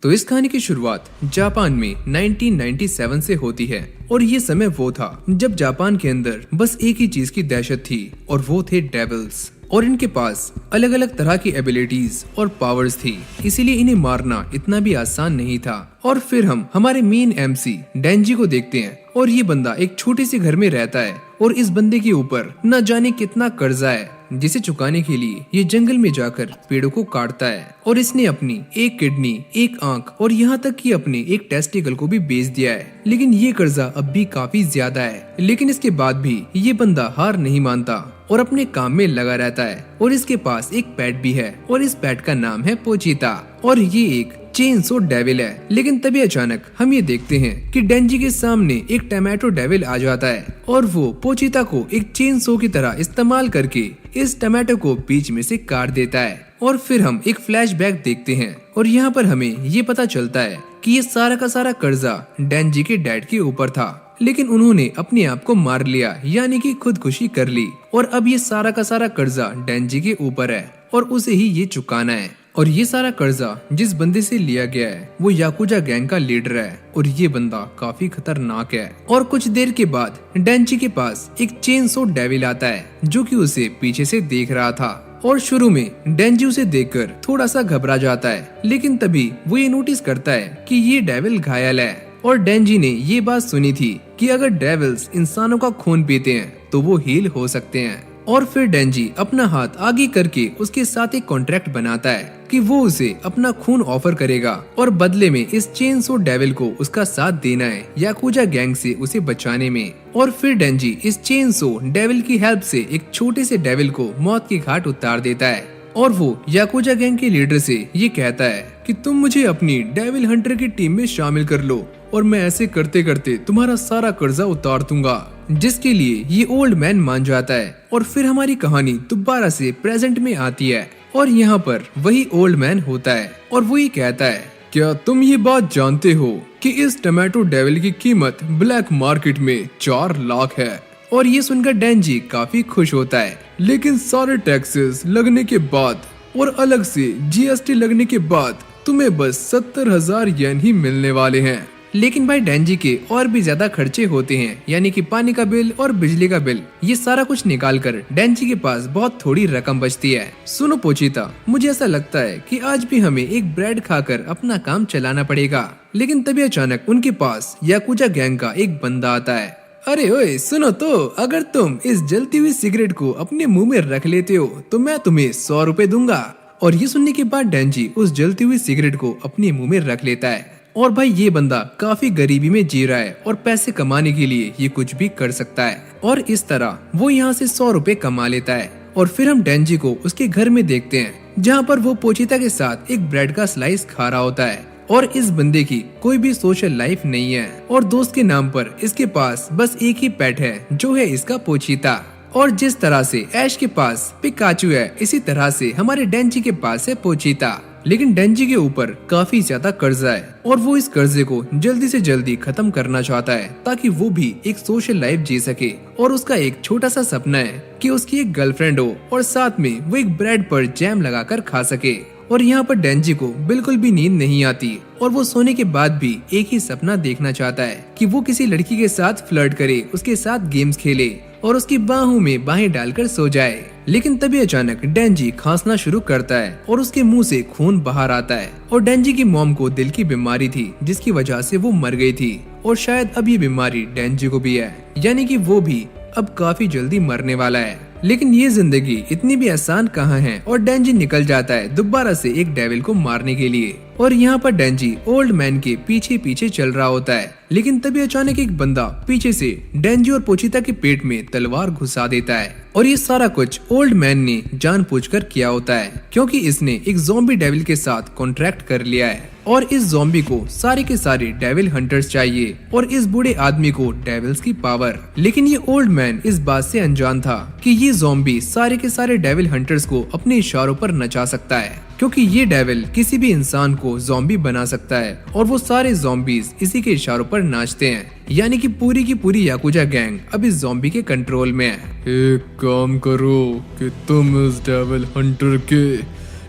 तो इस कहानी की शुरुआत जापान में 1997 से होती है और ये समय वो था जब जापान के अंदर बस एक ही चीज की दहशत थी और वो थे डेविल्स। और इनके पास अलग अलग तरह की एबिलिटीज और पावर्स थी, इसीलिए इन्हें मारना इतना भी आसान नहीं था। और फिर हम हमारे मेन एमसी डेंजी को देखते हैं और ये बंदा एक छोटे से घर में रहता है और इस बंदे के ऊपर न जाने कितना कर्जा है जिसे चुकाने के लिए ये जंगल में जाकर पेड़ों को काटता है। और इसने अपनी एक किडनी, एक आंख और यहाँ तक कि अपने एक टेस्टिकल को भी बेच दिया है। लेकिन ये कर्जा अब भी काफी ज्यादा है, लेकिन इसके बाद भी ये बंदा हार नहीं मानता और अपने काम में लगा रहता है। और इसके पास एक पेट भी है और इस पेट का नाम है पोचीता और ये एक चेनसो डेविल है। लेकिन तभी अचानक हम ये देखते हैं कि डेंजी के सामने एक टमाटो डेविल आ जाता है और वो पोचीता को एक चेनसो की तरह इस्तेमाल करके इस टमाटो को बीच में से काट देता है। और फिर हम एक फ्लैशबैक देखते हैं और यहाँ पर हमें ये पता चलता है कि ये सारा का सारा कर्जा डेंजी के डैड के ऊपर था, लेकिन उन्होंने अपने आप को मार लिया, यानी कि खुदकुशी कर ली। और अब ये सारा का सारा कर्जा डेंजी के ऊपर है और उसे ही ये चुकाना है। और ये सारा कर्जा जिस बंदे से लिया गया है वो याकुजा गैंग का लीडर है और ये बंदा काफी खतरनाक है। और कुछ देर के बाद डेंजी के पास एक चेनसो डेविल आता है जो कि उसे पीछे से देख रहा था। और शुरू में डेंजी उसे देखकर थोड़ा सा घबरा जाता है, लेकिन तभी वो ये नोटिस करता है कि ये डेविल घायल है। और डेंजी ने ये बात सुनी थी कि अगर डेविल्स इंसानों का खून पीते हैं तो वो हील हो सकते हैं। और फिर डेंजी अपना हाथ आगे करके उसके साथ एक कॉन्ट्रैक्ट बनाता है कि वो उसे अपना खून ऑफर करेगा और बदले में इस चेनसो डेविल को उसका साथ देना है याकुजा गैंग से उसे बचाने में। और फिर डेंजी इस चेनसो डेविल की हेल्प से एक छोटे से डेविल को मौत की घाट उतार देता है। और वो याकुजा गैंग के लीडर से ये कहता है कि तुम मुझे अपनी डेविल हंटर की टीम में शामिल कर लो और मैं ऐसे करते करते तुम्हारा सारा कर्जा उतार दूंगा, जिसके लिए ये ओल्ड मैन मान जाता है। और फिर हमारी कहानी दोबारा से प्रेजेंट में आती है और यहाँ पर वही ओल्ड मैन होता है और वो ये कहता है, क्या तुम ये बात जानते हो कि इस टमाटो डेविल की कीमत ब्लैक मार्केट में 4 लाख है। और ये सुनकर डेंजी काफी खुश होता है, लेकिन सारे टैक्सेस लगने के बाद और अलग से जीएसटी लगने के बाद तुम्हें बस 70,000 येन ही मिलने वाले हैं। लेकिन भाई डेंजी के और भी ज्यादा खर्चे होते हैं, यानी कि पानी का बिल और बिजली का बिल। ये सारा कुछ निकाल कर डेंजी के पास बहुत थोड़ी रकम बचती है। सुनो पोचीता, मुझे ऐसा लगता है कि आज भी हमें एक ब्रेड खाकर अपना काम चलाना पड़ेगा। लेकिन तभी अचानक उनके पास याकुजा गैंग का एक बंदा आता है। अरे ओए सुनो तो, अगर तुम इस जलती हुई सिगरेट को अपने मुंह में रख लेते हो तो मैं तुम्हें 100 रुपए दूंगा। और ये सुनने के बाद डेंजी उस जलती हुई सिगरेट को अपने मुंह में रख लेता है। और भाई ये बंदा काफी गरीबी में जी रहा है और पैसे कमाने के लिए ये कुछ भी कर सकता है। और इस तरह वो यहाँ से 100 रुपए कमा लेता है। और फिर हम डेंजी को उसके घर में देखते हैं जहाँ पर वो पोचीता के साथ एक ब्रेड का स्लाइस खा रहा होता है। और इस बंदे की कोई भी सोशल लाइफ नहीं है और दोस्त के नाम पर इसके पास बस एक ही पेट है जो है इसका पोचीता। और जिस तरह से ऐश के पास पिकाचू है, इसी तरह से हमारे डेंजी के पास है पोचीता। लेकिन डेंजी के ऊपर काफी ज्यादा कर्जा है और वो इस कर्जे को जल्दी से जल्दी खत्म करना चाहता है ताकि वो भी एक सोशल लाइफ जी सके। और उसका एक छोटा सा सपना है कि उसकी एक गर्लफ्रेंड हो और साथ में वो एक ब्रेड पर जैम लगाकर खा सके। और यहाँ पर डेंजी को बिल्कुल भी नींद नहीं आती और वो सोने के बाद भी एक ही सपना देखना चाहता है कि वो किसी लड़की के साथ फ्लर्ट करे, उसके साथ गेम्स खेले और उसकी बाहों में बाहें डालकर सो जाए। लेकिन तभी अचानक डेंजी खांसना शुरू करता है और उसके मुंह से खून बाहर आता है। और डेंजी की मॉम को दिल की बीमारी थी जिसकी वजह से वो मर गई थी और शायद अब ये बीमारी डेंजी को भी है, यानी कि वो भी अब काफी जल्दी मरने वाला है। लेकिन ये जिंदगी इतनी भी आसान कहाँ है और डेंजी निकल जाता है दोबारा से एक डेविल को मारने के लिए। और यहाँ पर डेंजी ओल्ड मैन के पीछे पीछे चल रहा होता है, लेकिन तभी अचानक एक बंदा पीछे से डेंजी और पोचीता के पेट में तलवार घुसा देता है। और ये सारा कुछ ओल्ड मैन ने जानबूझकर किया होता है क्योंकि इसने एक ज़ॉम्बी डेविल के साथ कॉन्ट्रैक्ट कर लिया है और इस ज़ॉम्बी को सारे के सारे डेविल हंटर्स चाहिए और इस बूढ़े आदमी को डेविल्स की पावर। लेकिन ये ओल्ड मैन इस बात से अनजान था कि ये ज़ॉम्बी सारे के सारे डेविल हंटर्स को अपने इशारों पर नचा सकता है, क्योंकि ये डेविल किसी भी इंसान को ज़ॉम्बी बना सकता है और वो सारे ज़ॉम्बीज इसी के इशारों पर नाचते हैं, यानी कि पूरी की पूरी याकुजा गैंग अब इस ज़ॉम्बी के कंट्रोल में है। एक काम करो कि तुम इस डेविल हंटर के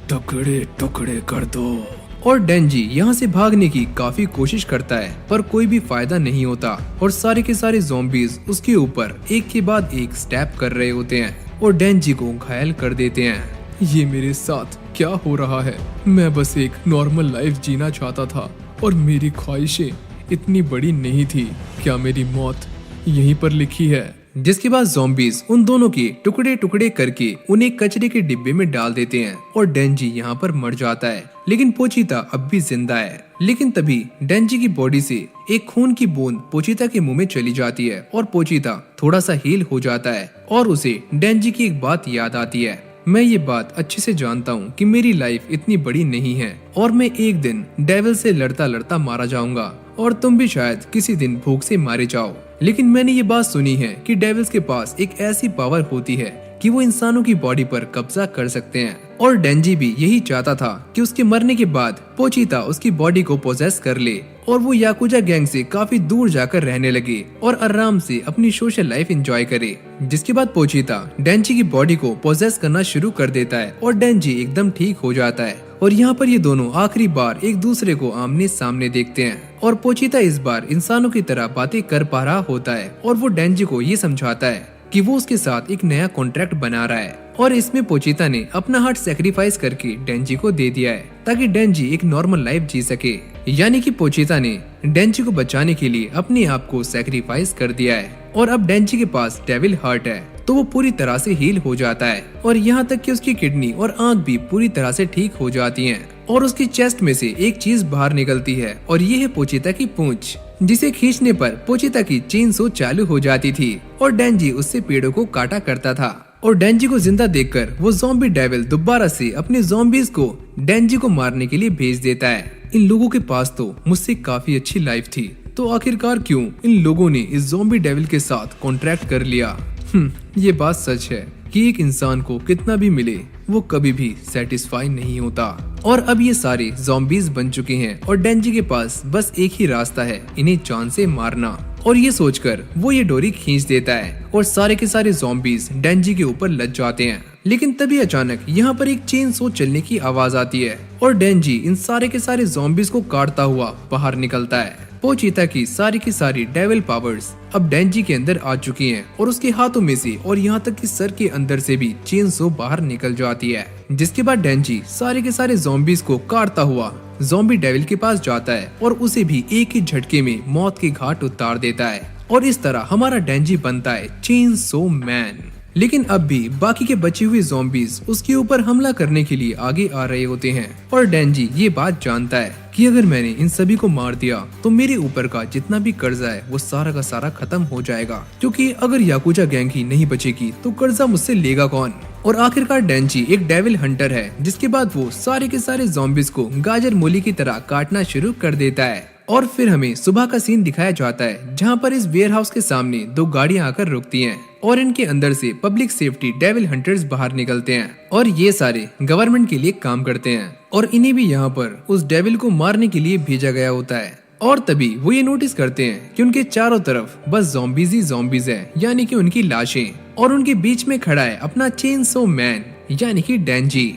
टुकड़े टुकड़े कर दो और डेंजी यहाँ से भागने की काफी कोशिश करता है पर कोई भी फायदा नहीं होता और सारे के सारे ज़ॉम्बीज उसके ऊपर एक के बाद एक स्टैप कर रहे होते हैं और डेंजी को घायल कर देते हैं। ये मेरे साथ क्या हो रहा है? मैं बस एक नॉर्मल लाइफ जीना चाहता था और मेरी ख्वाहिशें इतनी बड़ी नहीं थी। क्या मेरी मौत यहीं पर लिखी है? जिसके बाद ज़ॉम्बीज उन दोनों के टुकड़े टुकड़े करके उन्हें कचरे के डिब्बे में डाल देते हैं और डेंजी यहाँ पर मर जाता है, लेकिन पोचिता अब भी जिंदा है। लेकिन तभी डेंजी की बॉडी से एक खून की बूंद पोचिता के मुंह में चली जाती है और पोचिता थोड़ा सा हील हो जाता है और उसे डेंजी की एक बात याद आती है। मैं ये बात अच्छे से जानता हूँ कि मेरी लाइफ इतनी बड़ी नहीं है और मैं एक दिन डेविल से लड़ता लड़ता मारा जाऊंगा और तुम भी शायद किसी दिन भूख से मारे जाओ। लेकिन मैंने ये बात सुनी है कि डेविल्स के पास एक ऐसी पावर होती है कि वो इंसानों की बॉडी पर कब्जा कर सकते हैं और डेंजी भी यही चाहता था कि उसके मरने के बाद पोचिता उसकी बॉडी को पोजेस कर ले और वो याकुजा गैंग से काफी दूर जाकर रहने लगे और आराम से अपनी सोशल लाइफ एंजॉय करे। जिसके बाद पोचिता डेंजी की बॉडी को पोजेस करना शुरू कर देता है और डेंजी एकदम ठीक हो जाता है और यहाँ पर ये दोनों आखिरी बार एक दूसरे को आमने सामने देखते हैं और पोचिता इस बार इंसानों की तरह बातें कर पा रहा होता है और वो डेंजी को ये समझाता है कि वो उसके साथ एक नया कॉन्ट्रैक्ट बना रहा है और इसमें पोचिता ने अपना हार्ट सैक्रिफाइस करके डेंजी को दे दिया है ताकि डेंजी एक नॉर्मल लाइफ जी सके। यानी कि पोचिता ने डेंजी को बचाने के लिए अपने आप को सैक्रिफाइस कर दिया है और अब डेंजी के पास डेविल हार्ट है तो वो पूरी तरह से हील हो जाता है और यहाँ तक कि उसकी किडनी और आंख भी पूरी तरह से ठीक हो जाती हैं और उसकी चेस्ट में से एक चीज बाहर निकलती है और ये है पोचिता की पूंछ, जिसे खींचने पर पोचिता की चेन सो चालू हो जाती थी और डेंजी उससे पेड़ों को काटा करता था। और डेंजी को जिंदा देखकर वो ज़ॉम्बी डेविल दोबारा से अपने ज़ॉम्बीज को डेंजी को मारने के लिए भेज देता है। इन लोगों के पास तो मुझसे काफी अच्छी लाइफ थी, तो आखिरकार क्यों इन लोगों ने इस ज़ॉम्बी डेविल के साथ कॉन्ट्रैक्ट कर लिया? ये बात सच है कि एक इंसान को कितना भी मिले वो कभी भी सेटिस्फाई नहीं होता। और अब ये सारे ज़ॉम्बीज बन चुके हैं और डेंजी के पास बस एक ही रास्ता है, इन्हें जान से मारना। और ये सोचकर वो ये डोरी खींच देता है और सारे के सारे ज़ॉम्बीज डेंजी के ऊपर लग जाते हैं। लेकिन तभी अचानक यहाँ पर एक चेन सो चलने की आवाज आती है और डेंजी इन सारे के सारे ज़ॉम्बीज को काटता हुआ बाहर निकलता है। पोचिता की सारी डेविल पावर्स अब डेंजी के अंदर आ चुकी हैं और उसके हाथों में से और यहाँ तक कि सर के अंदर से भी चेन सो बाहर निकल जाती है। जिसके बाद डेंजी सारे के सारे ज़ॉम्बीज को काटता हुआ ज़ॉम्बी डेविल के पास जाता है और उसे भी एक ही झटके में मौत के घाट उतार देता है और इस तरह हमारा डेंजी बनता है चेन सो मैन। लेकिन अब भी बाकी के बचे हुए ज़ॉम्बीज उसके ऊपर हमला करने के लिए आगे आ रहे होते हैं और डेंजी ये बात जानता है कि अगर मैंने इन सभी को मार दिया तो मेरे ऊपर का जितना भी कर्जा है वो सारा का सारा खत्म हो जाएगा, क्योंकि अगर याकुजा गैंग ही नहीं बचेगी तो कर्जा मुझसे लेगा कौन। और आखिरकार डेंजी एक डेविल हंटर है, जिसके बाद वो सारे के सारे ज़ॉम्बीज को गाजर मूली की तरह काटना शुरू कर देता है। और फिर हमें सुबह का सीन दिखाया जाता है जहाँ पर इस वेयर हाउस के सामने दो गाड़ियां आकर रुकती हैं और इनके अंदर से पब्लिक सेफ्टी डेविल हंटर्स बाहर निकलते हैं और ये सारे गवर्नमेंट के लिए काम करते हैं और इन्हें भी यहाँ पर उस डेविल को मारने के लिए भेजा गया होता है। और तभी वो ये नोटिस करते हैं कि उनके चारों तरफ बस ज़ॉम्बीज ही ज़ॉम्बीज हैं, यानी कि उनकी लाशें, और उनके बीच में खड़ा है अपना चेन सो मैन यानी कि डेंजी।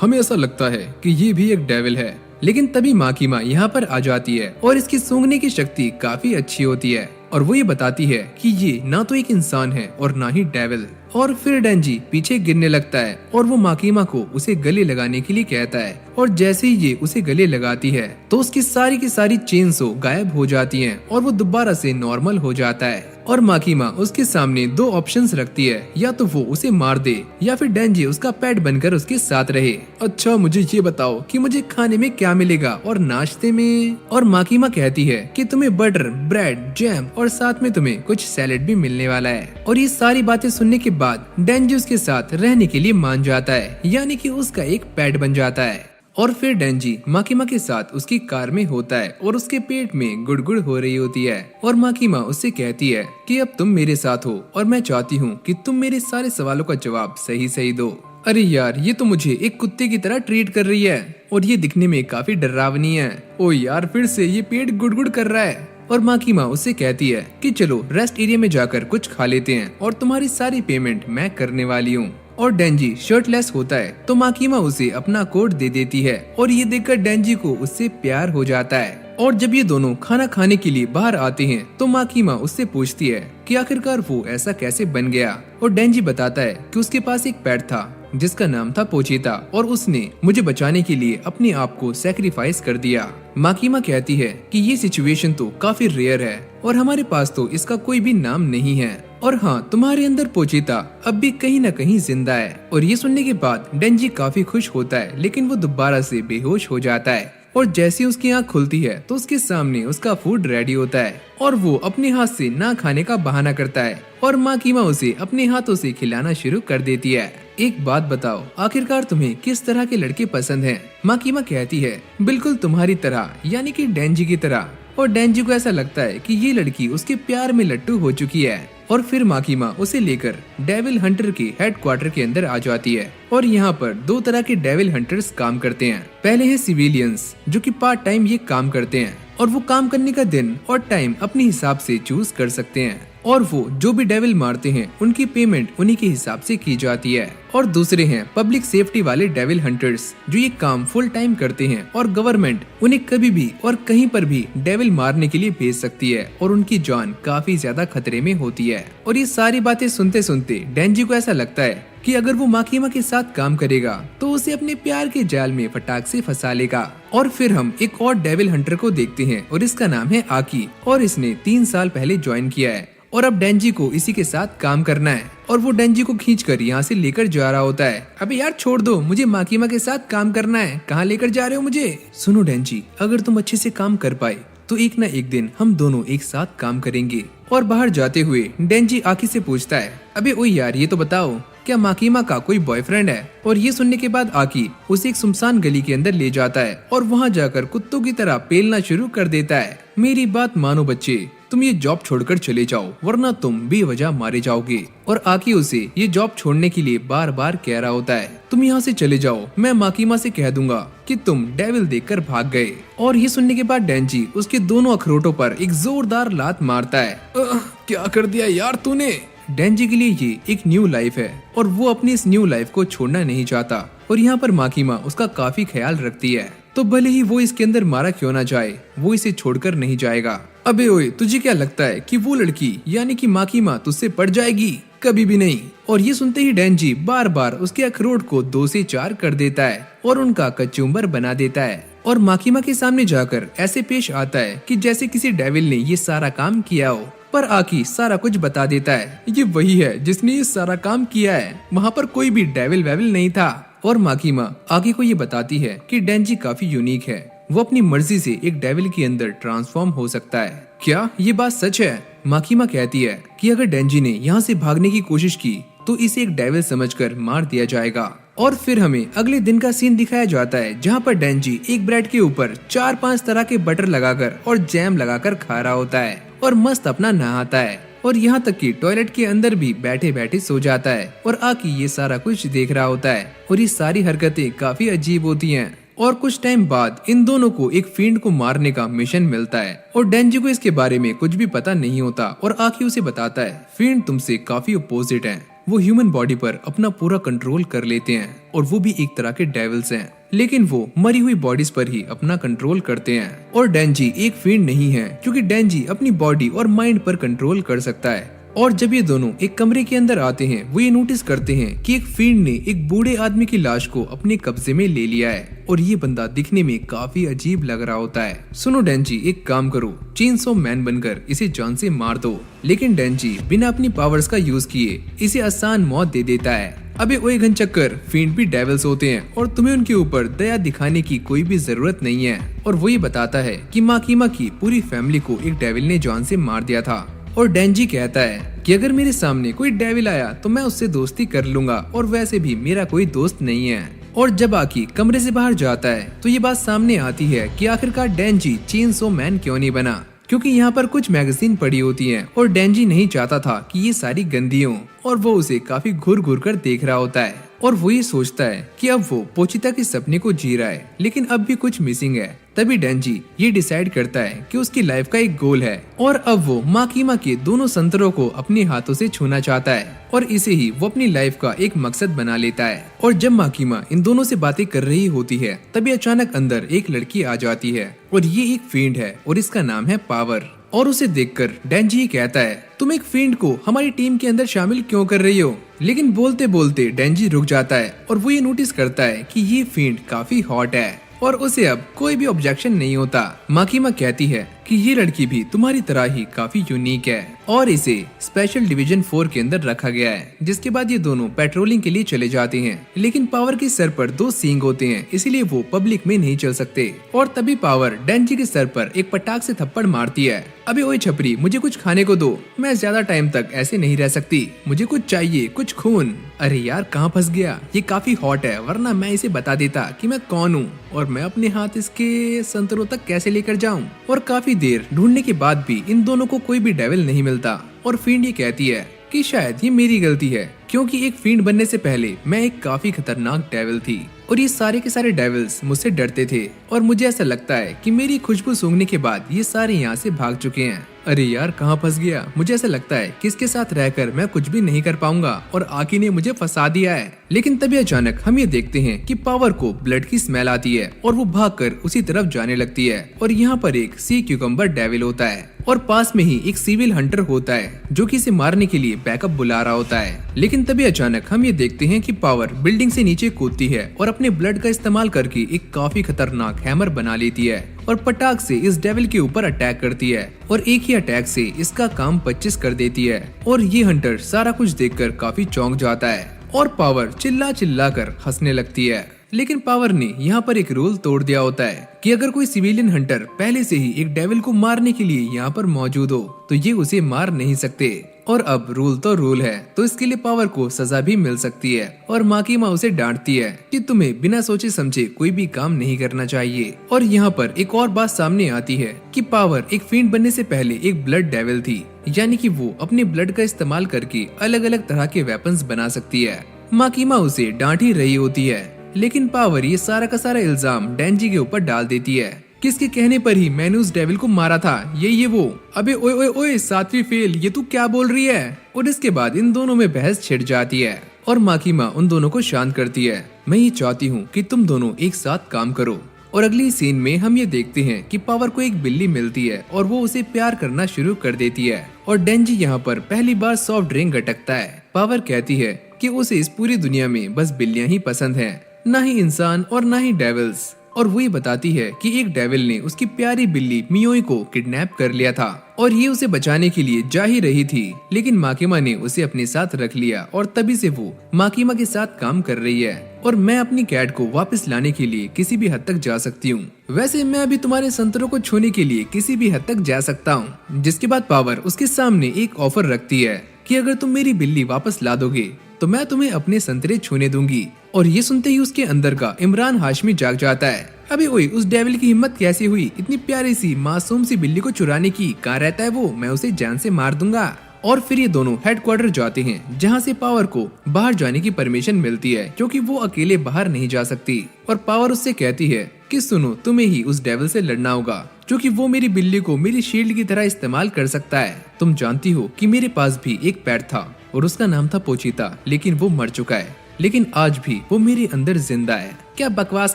हमें ऐसा लगता है कि ये भी एक डेविल है। लेकिन तभी माकीमा यहाँ पर आ जाती है और इसकी सूंघने की शक्ति काफी अच्छी होती है और वो ये बताती है कि ये ना तो एक इंसान है और ना ही डेविल। और फिर डेंजी पीछे गिरने लगता है और वो माकीमा को उसे गले लगाने के लिए कहता है और जैसे ही ये उसे गले लगाती है तो उसकी सारी की सारी चेन सो गायब हो जाती हैं और वो दोबारा से नॉर्मल हो जाता है। और माकीमा उसके सामने दो ऑप्शंस रखती है, या तो वो उसे मार दे या फिर डेंजी उसका पेट बनकर उसके साथ रहे। अच्छा मुझे ये बताओ कि मुझे खाने में क्या मिलेगा और नाश्ते में? और माकीमा कहती है कि तुम्हें बटर, ब्रेड, जैम और साथ में तुम्हें कुछ सैलेड भी मिलने वाला है। और ये सारी बातें सुनने के बाद डेंजी उसके साथ रहने के लिए मान जाता है, यानी कि उसका एक पेट बन जाता है। और फिर डेंजी माकीमा के साथ उसकी कार में होता है और उसके पेट में गुड़गुड़ हो रही होती है और माकीमा उससे कहती है कि अब तुम मेरे साथ हो और मैं चाहती हूँ कि तुम मेरे सारे सवालों का जवाब सही सही दो। अरे यार, ये तो मुझे एक कुत्ते की तरह ट्रीट कर रही है और ये दिखने में काफी डरावनी है। ओ यार, फिर से ये पेट गुड़गुड़ कर रहा है। और माकीमा उससे कहती है कि चलो रेस्ट एरिया में जाकर कुछ खा लेते हैं और तुम्हारी सारी पेमेंट मैं करने वाली हूँ। और डेंजी शर्टलेस होता है तो माकीमा उसे अपना कोट दे देती है और ये देखकर डेंजी को उससे प्यार हो जाता है। और जब ये दोनों खाना खाने के लिए बाहर आते हैं तो माकीमा उससे पूछती है कि आखिरकार वो ऐसा कैसे बन गया। और डेंजी बताता है कि उसके पास एक पेट था जिसका नाम था पोचीता और उसने मुझे बचाने के लिए अपने आप को सैक्रिफाइस कर दिया। माकीमा कहती है कि ये सिचुएशन तो काफी रेयर है और हमारे पास तो इसका कोई भी नाम नहीं है, और हाँ, तुम्हारे अंदर पोचीता अब भी कहीं न कहीं जिंदा है। और ये सुनने के बाद डेंजी काफी खुश होता है, लेकिन वो दोबारा से बेहोश हो जाता है। और जैसे उसकी आँख खुलती है तो उसके सामने उसका फूड रेडी होता है और वो अपने हाथ से ना खाने का बहाना करता है और माकीमा उसे अपने हाथों से खिलाना शुरू कर देती है। एक बात बताओ, आखिरकार तुम्हें किस तरह के लड़के पसंद हैं? माकीमा कहती है बिल्कुल तुम्हारी तरह, यानी कि डेंजी की तरह। और डेंजी को ऐसा लगता है कि ये लड़की उसके प्यार में लट्टू हो चुकी है। और फिर माकीमा उसे लेकर डेविल हंटर के हेडक्वार्टर के अंदर आ जाती है। और यहाँ पर दो तरह के डेविल हंटर्स काम करते हैं। पहले है सिविलियंस जो कि पार्ट टाइम ये काम करते हैं और वो काम करने का दिन और टाइम अपने हिसाब से चूज कर सकते हैं, और वो जो भी डेविल मारते हैं उनकी पेमेंट उन्हीं के हिसाब से की जाती है। और दूसरे हैं पब्लिक सेफ्टी वाले डेविल हंटर्स जो ये काम फुल टाइम करते हैं और गवर्नमेंट उन्हें कभी भी और कहीं पर भी डेविल मारने के लिए भेज सकती है और उनकी जान काफी ज्यादा खतरे में होती है। और ये सारी बातें सुनते सुनते डेंजी को ऐसा लगता है कि अगर वो माकीमा के साथ काम करेगा तो उसे अपने प्यार के जाल में फटाक से फंसा लेगा। और फिर हम एक और डेविल हंटर को देखते हैं और इसका नाम है आकी, और इसने 3 साल पहले ज्वाइन किया है और अब डेंजी को इसी के साथ काम करना है। और वो डेंजी को खींचकर यहाँ से लेकर जा रहा होता है। अबे यार छोड़ दो, मुझे माकीमा के साथ काम करना है, कहाँ लेकर जा रहे हो मुझे? सुनो डेंजी, अगर तुम अच्छे से काम कर पाए तो एक न एक दिन हम दोनों एक साथ काम करेंगे। और बाहर जाते हुए डेंजी आकी से पूछता है अबे ओए यार, ये तो बताओ क्या माकीमा का कोई बॉयफ्रेंड है? और ये सुनने के बाद आकी उसे एक सुनसान गली के अंदर ले जाता है और वहाँ जाकर कुत्तों की तरह पेलना शुरू कर देता है। मेरी बात मानो बच्चे, तुम ये जॉब छोड़कर चले जाओ वरना तुम बेवजह मारे जाओगे। और आकी उसे ये जॉब छोड़ने के लिए बार बार कह रहा होता है तुम यहाँ से चले जाओ, मैं माकीमा से कह दूंगा कि तुम डेविल देखकर भाग गए। और ये सुनने के बाद डेंजी उसके दोनों अखरोटों पर एक जोरदार लात मारता है। क्या कर दिया यार तूने? डेंजी के लिए ये एक न्यू लाइफ है और वो अपनी इस न्यू लाइफ को छोड़ना नहीं चाहता। और यहाँ पर माकीमा उसका काफी ख्याल रखती है, तो भले ही वो इसके अंदर मारा क्यों ना जाए, वो इसे छोड़कर नहीं जाएगा। अबे ओए, तुझे क्या लगता है कि वो लड़की यानी कि माकीमा तुझसे पड़ जाएगी? कभी भी नहीं। और ये सुनते ही डेंजी बार बार उसके अखरोट को 2 से 4 कर देता है और उनका कचुम्बर बना देता है और माकीमा के सामने जाकर ऐसे पेश आता है कि जैसे किसी डेविल ने ये सारा काम किया हो। पर आकी सारा कुछ बता देता है, ये वही है जिसने ये सारा काम किया है, वहाँ पर कोई भी डेविल वेविल नहीं था। और माकीमा आकी को ये बताती है कि डेंजी काफी यूनिक है, वो अपनी मर्जी से एक डेविल के अंदर ट्रांसफॉर्म हो सकता है। क्या ये बात सच है? माकीमा कहती है कि अगर डेंजी ने यहाँ से भागने की कोशिश की तो इसे एक डेविल समझकर मार दिया जाएगा। और फिर हमें अगले दिन का सीन दिखाया जाता है जहाँ पर डेंजी एक ब्रेड के ऊपर 4-5 तरह के बटर लगाकर और जैम लगाकर खा रहा होता है और मस्त अपना नहाता है और यहाँ तक कि टॉयलेट के अंदर भी बैठे बैठे सो जाता है। और आकी ये सारा कुछ देख रहा होता है और ये सारी हरकतें काफी अजीब होती हैं। और कुछ टाइम बाद इन दोनों को एक फील्ड को मारने का मिशन मिलता है और डेंजी को इसके बारे में कुछ भी पता नहीं होता और आकी उसे बताता है फील्ड तुमसे काफी अपोजिट है, वो ह्यूमन बॉडी पर अपना पूरा कंट्रोल कर लेते हैं और वो भी एक तरह के डेविल्स हैं, लेकिन वो मरी हुई बॉडीज पर ही अपना कंट्रोल करते हैं। और डेंजी एक फील्ड नहीं है क्योंकि डेंजी अपनी बॉडी और माइंड पर कंट्रोल कर सकता है। और जब ये दोनों एक कमरे के अंदर आते हैं वो ये नोटिस करते हैं कि एक फील्ड ने एक बूढ़े आदमी की लाश को अपने कब्जे में ले लिया है और ये बंदा दिखने में काफी अजीब लग रहा होता है। सुनो डेंजी, एक काम करो, चेनसॉ मैन बनकर इसे जान से मार दो। लेकिन डेंजी बिना अपनी पावर्स का यूज किए इसे आसान मौत दे देता है। अबे ओए घनचक्कर, फील्ड भी डेविल्स होते हैं और तुम्हें उनके ऊपर दया दिखाने की कोई भी जरूरत नहीं है। और वो ये बताता है कि माकीमा की पूरी फैमिली को एक डेविल ने जान से मार दिया था। और डेंजी कहता है कि अगर मेरे सामने कोई डेविल आया तो मैं उससे दोस्ती कर लूंगा और वैसे भी मेरा कोई दोस्त नहीं है। और जब आकी कमरे से बाहर जाता है तो ये बात सामने आती है कि आखिरकार डेंजी चेनसॉ मैन क्यों नहीं बना, क्योंकि यहाँ पर कुछ मैगजीन पड़ी होती हैं और डेंजी नहीं चाहता था कि ये सारी गंदी हों और वो उसे काफी घूर घूर कर देख रहा होता है। और वो ये सोचता है कि अब वो पोचिता के सपने को जी रहा है, लेकिन अब भी कुछ मिसिंग है। तभी डेंजी ये डिसाइड करता है कि उसकी लाइफ का एक गोल है और अब वो माकीमा के दोनों संतरों को अपने हाथों से छूना चाहता है और इसे ही वो अपनी लाइफ का एक मकसद बना लेता है। और जब माकीमा इन दोनों से बातें कर रही होती है तभी अचानक अंदर एक लड़की आ जाती है और ये एक फील्ड है और इसका नाम है पावर। और उसे देखकर डेंजी कहता है, तुम एक फील्ड को हमारी टीम के अंदर शामिल क्यों कर रही हो? लेकिन बोलते बोलते डेंजी रुक जाता है और वो ये नोटिस करता है कि ये फील्ड काफी हॉट है और उसे अब कोई भी ऑब्जेक्शन नहीं होता। माकीमा कहती है कि ये लड़की भी तुम्हारी तरह ही काफी यूनिक है और इसे स्पेशल डिवीजन 4 के अंदर रखा गया है। जिसके बाद ये दोनों पेट्रोलिंग के लिए चले जाते हैं, लेकिन पावर के सर पर 2 सींग होते हैं, इसीलिए वो पब्लिक में नहीं चल सकते। और तभी पावर डेंजी के सर पर एक पटाख से थप्पड़ मारती है। अबे ओए छपरी, मुझे कुछ खाने को दो, मैं ज्यादा टाइम तक ऐसे नहीं रह सकती, मुझे कुछ चाहिए, कुछ खून। अरे यार कहाँ फंस गया, ये काफी हॉट है, वरना मैं इसे बता देता कि मैं कौन हूँ और मैं अपने हाथ इसके संतरों तक कैसे लेकर जाऊँ। और काफी देर ढूंढने के बाद भी इन दोनों को कोई भी डेविल नहीं मिलता और फील्ड ये कहती है कि शायद ये मेरी गलती है, क्योंकि एक फील्ड बनने से पहले मैं एक काफी खतरनाक डेविल थी और ये सारे के सारे डेविल्स मुझसे डरते थे और मुझे ऐसा लगता है कि मेरी खुशबू सूंघने के बाद ये सारे यहाँ से भाग चुके हैं। अरे यार कहाँ फंस गया, मुझे ऐसा लगता है कि इसके साथ रहकर मैं कुछ भी नहीं कर पाऊंगा और आकी ने मुझे फंसा दिया है। लेकिन तभी अचानक हम ये देखते हैं कि पावर को ब्लड की स्मेल आती है और वो भागकर उसी तरफ जाने लगती है और यहाँ पर एक सी क्यूकम्बर डेविल होता है और पास में ही एक सिविल हंटर होता है जो कि इसे मारने के लिए बैकअप बुला रहा होता है। लेकिन तभी अचानक हम ये देखते हैं कि पावर बिल्डिंग से नीचे कूदती है और अपने ब्लड का इस्तेमाल करके एक काफी खतरनाक हैमर बना लेती है और पटाख से इस डेविल के ऊपर अटैक करती है और एक ही अटैक से इसका काम 25 कर देती है। और ये हंटर सारा कुछ देखकर काफी चौंक जाता है और पावर चिल्ला चिल्ला कर हंसने लगती है। लेकिन पावर ने यहाँ पर एक रूल तोड़ दिया होता है कि अगर कोई सिविलियन हंटर पहले से ही एक डेविल को मारने के लिए यहाँ पर मौजूद हो तो ये उसे मार नहीं सकते। और अब रूल तो रूल है, तो इसके लिए पावर को सजा भी मिल सकती है और माकीमा उसे डांटती है कि तुम्हें बिना सोचे समझे कोई भी काम नहीं करना चाहिए। और यहाँ पर एक और बात सामने आती है कि पावर एक फील्ड बनने से पहले एक ब्लड डेविल थी, यानी कि वो अपने ब्लड का इस्तेमाल करके अलग अलग तरह के वेपन्स बना सकती है। माकीमा उसे डांट ही रही होती है, लेकिन पावर ये सारा का सारा इल्जाम डेंजी के ऊपर डाल देती है, किसके कहने पर ही मैंने उस डेविल को मारा था, ये वो। अबे ओए ओए ओए 7वीं फेल, ये तू क्या बोल रही है? और इसके बाद इन दोनों में बहस छिड़ जाती है और माकीमा उन दोनों को शांत करती है। मैं ये चाहती हूँ कि तुम दोनों एक साथ काम करो। और अगली सीन में हम ये देखते हैं कि पावर को एक बिल्ली मिलती है और वो उसे प्यार करना शुरू कर देती है और डेंजी यहाँ पर पहली बार सॉफ्ट ड्रिंक गटकता है। पावर कहती है कि उसे इस पूरी दुनिया में बस बिल्लियां ही पसंद हैं, ना ही इंसान और ना ही डेविल्स। और वो ये बताती है कि एक डेविल ने उसकी प्यारी बिल्ली मियोई को किडनैप कर लिया था और ये उसे बचाने के लिए जा ही रही थी, लेकिन माकीमा ने उसे अपने साथ रख लिया और तभी से वो माकीमा के साथ काम कर रही है। और मैं अपनी कैट को वापस लाने के लिए किसी भी हद तक जा सकती हूँ। वैसे मैं अभी तुम्हारे संतरों को छूने के लिए किसी भी हद तक जा सकता हूँ। जिसके बाद पावर उसके सामने एक ऑफर रखती है कि अगर तुम मेरी बिल्ली वापस ला दोगे तो मैं तुम्हें अपने संतरे छूने दूंगी। और ये सुनते ही उसके अंदर का इमरान हाशमी जाग जाता है। अबे ओए, उस डेविल की हिम्मत कैसे हुई इतनी प्यारी सी मासूम सी बिल्ली को चुराने की? कहाँ रहता है वो? मैं उसे जान से मार दूंगा। और फिर ये दोनों हेडक्वार्टर जाते हैं जहाँ से पावर को बाहर जाने की परमिशन मिलती है, क्योंकि वो अकेले बाहर नहीं जा सकती। और पावर उससे कहती है कि सुनो, तुम्हें ही उस डेविल से लड़ना होगा, क्योंकि वो मेरी बिल्ली को मेरी शील्ड की तरह इस्तेमाल कर सकता है। तुम जानती हो कि मेरे पास भी एक पेट था और उसका नाम था पोचिता, लेकिन वो मर चुका है, लेकिन आज भी वो मेरे अंदर जिंदा है। क्या बकवास